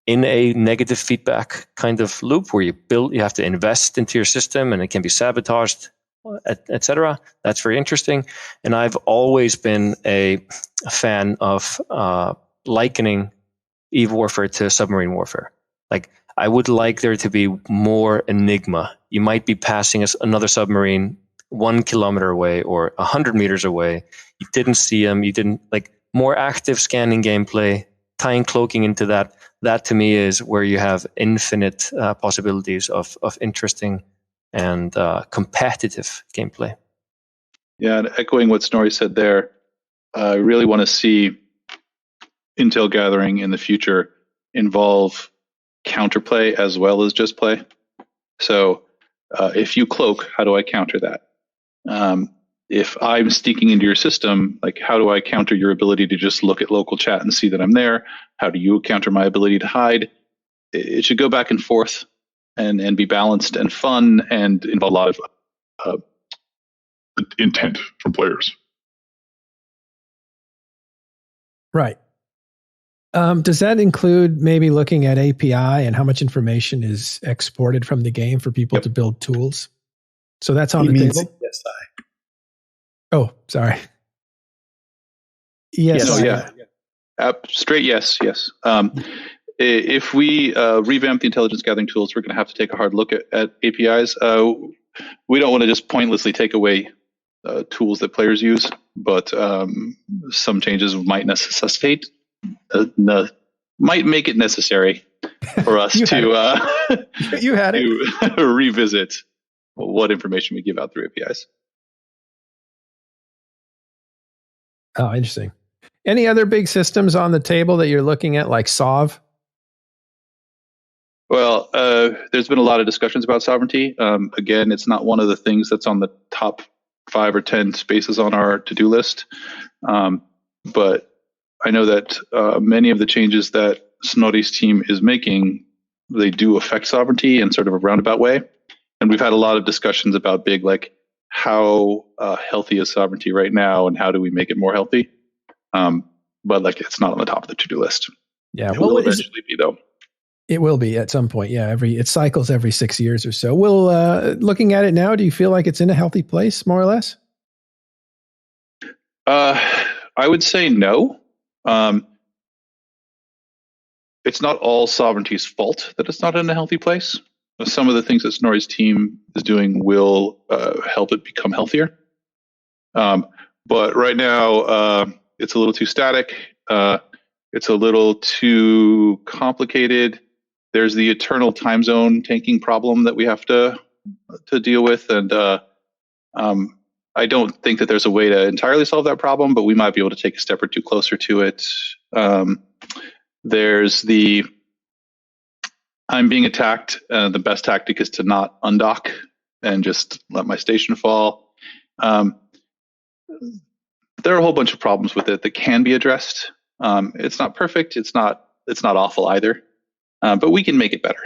in a negative feedback kind of loop where you have to invest into your system and it can be sabotaged, etc. That's very interesting. And I've always been a fan of likening EVE warfare to submarine warfare. Like, I would like there to be more enigma. You might be passing another submarine 1 kilometer away or 100 meters away. You didn't see them. You didn't, like, more active scanning gameplay, tying cloaking into that. That to me is where you have infinite possibilities of interesting and competitive gameplay. Yeah, and echoing what Snorri said there, I really want to see intel gathering in the future involve counterplay as well as just play. So if you cloak, how do I counter that? If I'm sneaking into your system, like, how do I counter your ability to just look at local chat and see that I'm there? How do you counter my ability to hide? It should go back and forth and be balanced and fun and involve a lot of intent from players. Right. Does that include maybe looking at API and how much information is exported from the game for people to build tools? So that's on the table? Yes, Oh, sorry. Yes. Oh, yeah. Straight yes. If we revamp the intelligence gathering tools, we're going to have to take a hard look at APIs. We don't want to just pointlessly take away tools that players use, but some changes might necessitate, might make it necessary for us to revisit what information we give out through APIs. Oh, interesting. Any other big systems on the table that you're looking at, like SOV? Well, there's been a lot of discussions about sovereignty. Again, it's not one of the things that's on the top 5 or 10 spaces on our to-do list. But I know that many of the changes that Snorri's team is making, they do affect sovereignty in sort of a roundabout way. And we've had a lot of discussions about big, like, how healthy is sovereignty right now and how do we make it more healthy? But like, it's not on the top of the to-do list. Yeah, it will eventually be, though. It will be at some point. Yeah, it cycles every 6 years or so. Looking at it now, do you feel like it's in a healthy place, more or less? I would say no. It's not all sovereignty's fault that it's not in a healthy place. Some of the things that Snorri's team is doing will help it become healthier. But right now, it's a little too static. It's a little too complicated. There's the eternal time zone tanking problem that we have to deal with. And I don't think that there's a way to entirely solve that problem, but we might be able to take a step or two closer to it. There's the I'm being attacked. The best tactic is to not undock and just let my station fall. There are a whole bunch of problems with it that can be addressed. It's not perfect. It's not awful either. but we can make it better.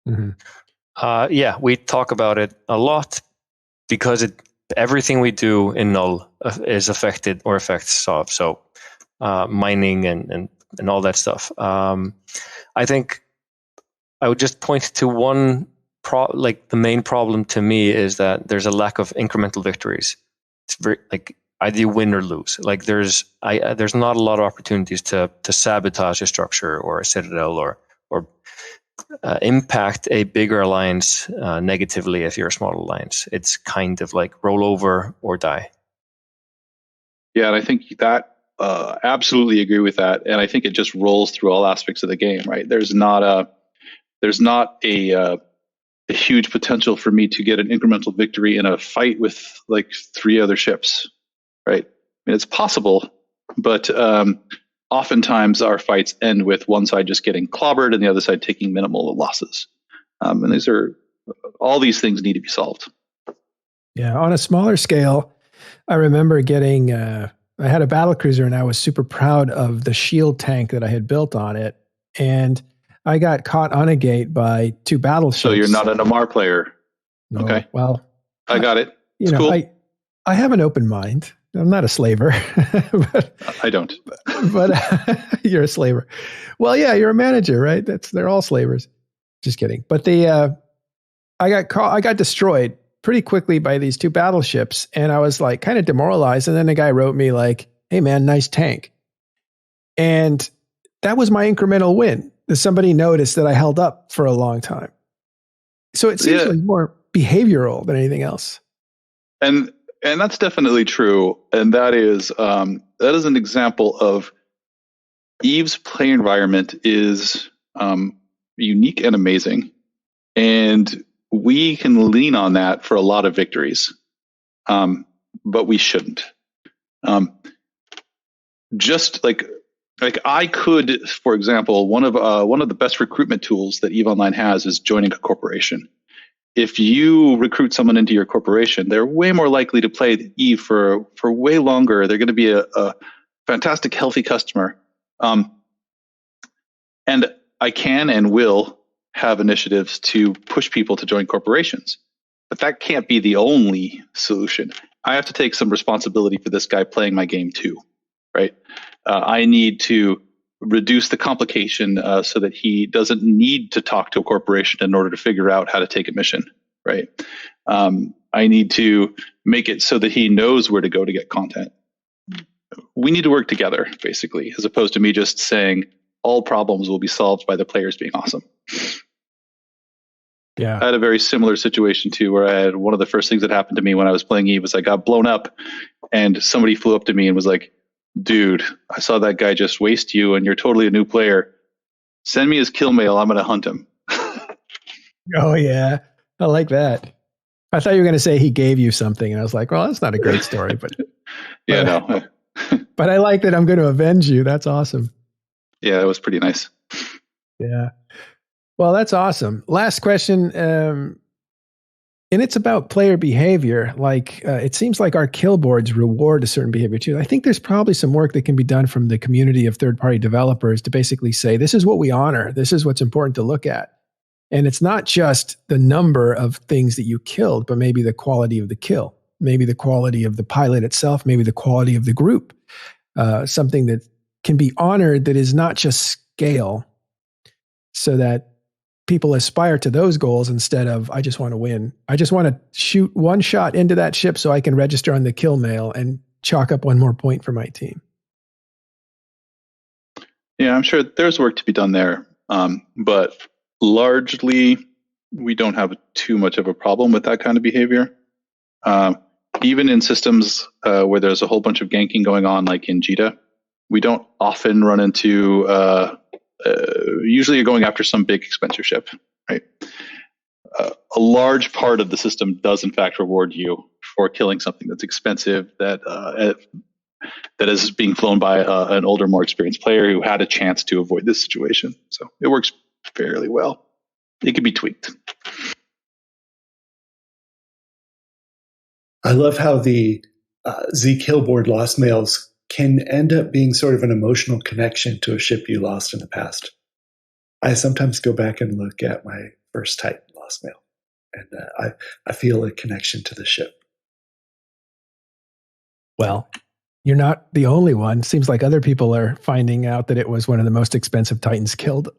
Mm-hmm. Yeah, we talk about it a lot because everything we do in null is affected or affects Sov. So mining and all that stuff. I think I would just point to one the main problem to me is that there's a lack of incremental victories. It's very either you win or lose. Like there's not a lot of opportunities to sabotage a structure or a citadel or impact a bigger alliance negatively if you're a small alliance. It's kind of like roll over or die. Yeah, and I think that absolutely agree with that. And I think it just rolls through all aspects of the game, right? There's not a huge potential for me to get an incremental victory in a fight with like 3 other ships, right? I mean, it's possible, but oftentimes our fights end with one side just getting clobbered and the other side taking minimal losses. And all these things need to be solved. Yeah, on a smaller scale, I remember getting, I had a battle cruiser and I was super proud of the shield tank that I had built on it. And I got caught on a gate by 2 battleships. So you're not an Amar player. No, okay. Well, I got it. It's cool. I have an open mind. I'm not a slaver. But, I don't. But you're a slaver. Well, yeah, you're a manager, right? They're all slavers. Just kidding. But I got destroyed pretty quickly by these 2 battleships, and I was like kind of demoralized. And then the guy wrote me like, "Hey man, nice tank." And that was my incremental win. That somebody noticed that I held up for a long time. So it seems like more behavioral than anything else. And that's definitely true. And that is an example of Eve's play environment is unique and amazing. And we can lean on that for a lot of victories. But we shouldn't. Just like I could, for example, one of the best recruitment tools that EVE Online has is joining a corporation. If you recruit someone into your corporation, they're way more likely to play EVE for way longer. They're going to be a fantastic, healthy customer. And I can and will have initiatives to push people to join corporations. But that can't be the only solution. I have to take some responsibility for this guy playing my game too, right? I need to reduce the complication so that he doesn't need to talk to a corporation in order to figure out how to take a mission, right? I need to make it so that he knows where to go to get content. We need to work together, basically, as opposed to me just saying all problems will be solved by the players being awesome. Yeah, I had a very similar situation too, where I had one of the first things that happened to me when I was playing EVE was I got blown up, and somebody flew up to me and was like, "Dude, I saw that guy just waste you, and you're totally a new player. Send me his kill mail. I'm going to hunt him." Oh yeah, I like that. I thought you were going to say he gave you something, and I was like, "Well, that's not a great story." But yeah, no. But I like that I'm going to avenge you. That's awesome. Yeah, it was pretty nice. Yeah. Well, that's awesome. Last question. And it's about player behavior. Like, it seems like our kill boards reward a certain behavior too. I think there's probably some work that can be done from the community of third-party developers to basically say, this is what we honor. This is what's important to look at. And it's not just the number of things that you killed, but maybe the quality of the kill, maybe the quality of the pilot itself, maybe the quality of the group. Something that can be honored that is not just scale, so that people aspire to those goals instead of, I just want to win. I just want to shoot one shot into that ship so I can register on the kill mail and chalk up one more point for my team. Yeah, I'm sure there's work to be done there. But largely, we don't have too much of a problem with that kind of behavior. Even in systems where there's a whole bunch of ganking going on, like in JITA, we don't often run into usually you're going after some big expensive ship, right? A large part of the system does in fact reward you for killing something that's expensive, that is being flown by an older, more experienced player who had a chance to avoid this situation. So it works fairly well. It can be tweaked. I love how the Z Killboard lost mails can end up being sort of an emotional connection to a ship you lost in the past. I sometimes go back and look at my first Titan, Lost Mail, and I feel a connection to the ship. Well, you're not the only one. Seems like other people are finding out that it was one of the most expensive Titans killed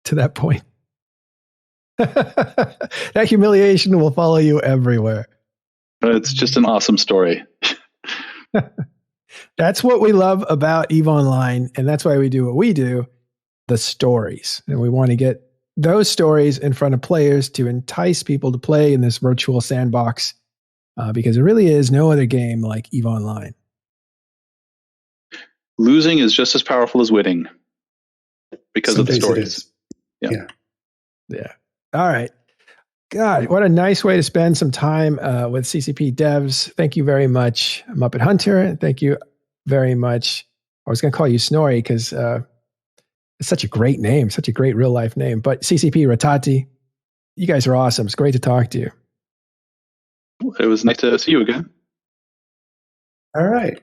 to that point. That humiliation will follow you everywhere. It's just an awesome story. That's what we love about EVE Online, and that's why we do what we do, the stories. And we want to get those stories in front of players to entice people to play in this virtual sandbox, because there really is no other game like EVE Online. Losing is just as powerful as winning because Some of the days it stories. is. Yeah. Yeah. All right. God, what a nice way to spend some time with CCP devs. Thank you very much, MuppetHunter. Thank you very much. I was going to call you Snorri because it's such a great name, such a great real life name. But CCP Rattati, you guys are awesome. It's great to talk to you. It was nice to see you again. All right.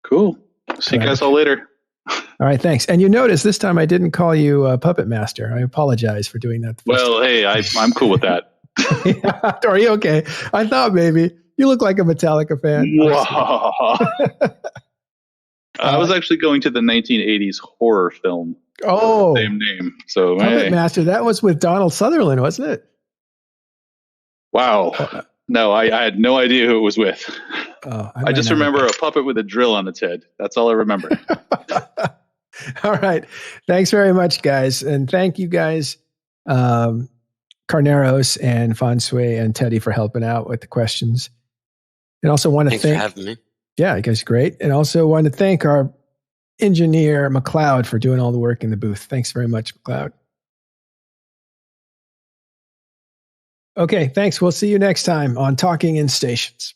Cool. See you guys all later. All right, thanks. And you notice this time I didn't call you Puppet Master. I apologize for doing that. Well, hey, I'm cool with that. Yeah. Are you okay? I thought maybe. You look like a Metallica fan. I was actually going to the 1980s horror film. Oh, Same name. So Puppet Master. That was with Donald Sutherland, wasn't it? Wow. No, I had no idea who it was with. Oh, I just remember a puppet with a drill on its head. That's all I remember. All right. Thanks very much, guys. And thank you guys, Carneros and Fonsui and Teddy for helping out with the questions. And also want to thank... Thanks for having me. Yeah, you guys are great. And also want to thank our engineer, McLeod, for doing all the work in the booth. Thanks very much, McLeod. Okay, thanks. We'll see you next time on Talking in Stations.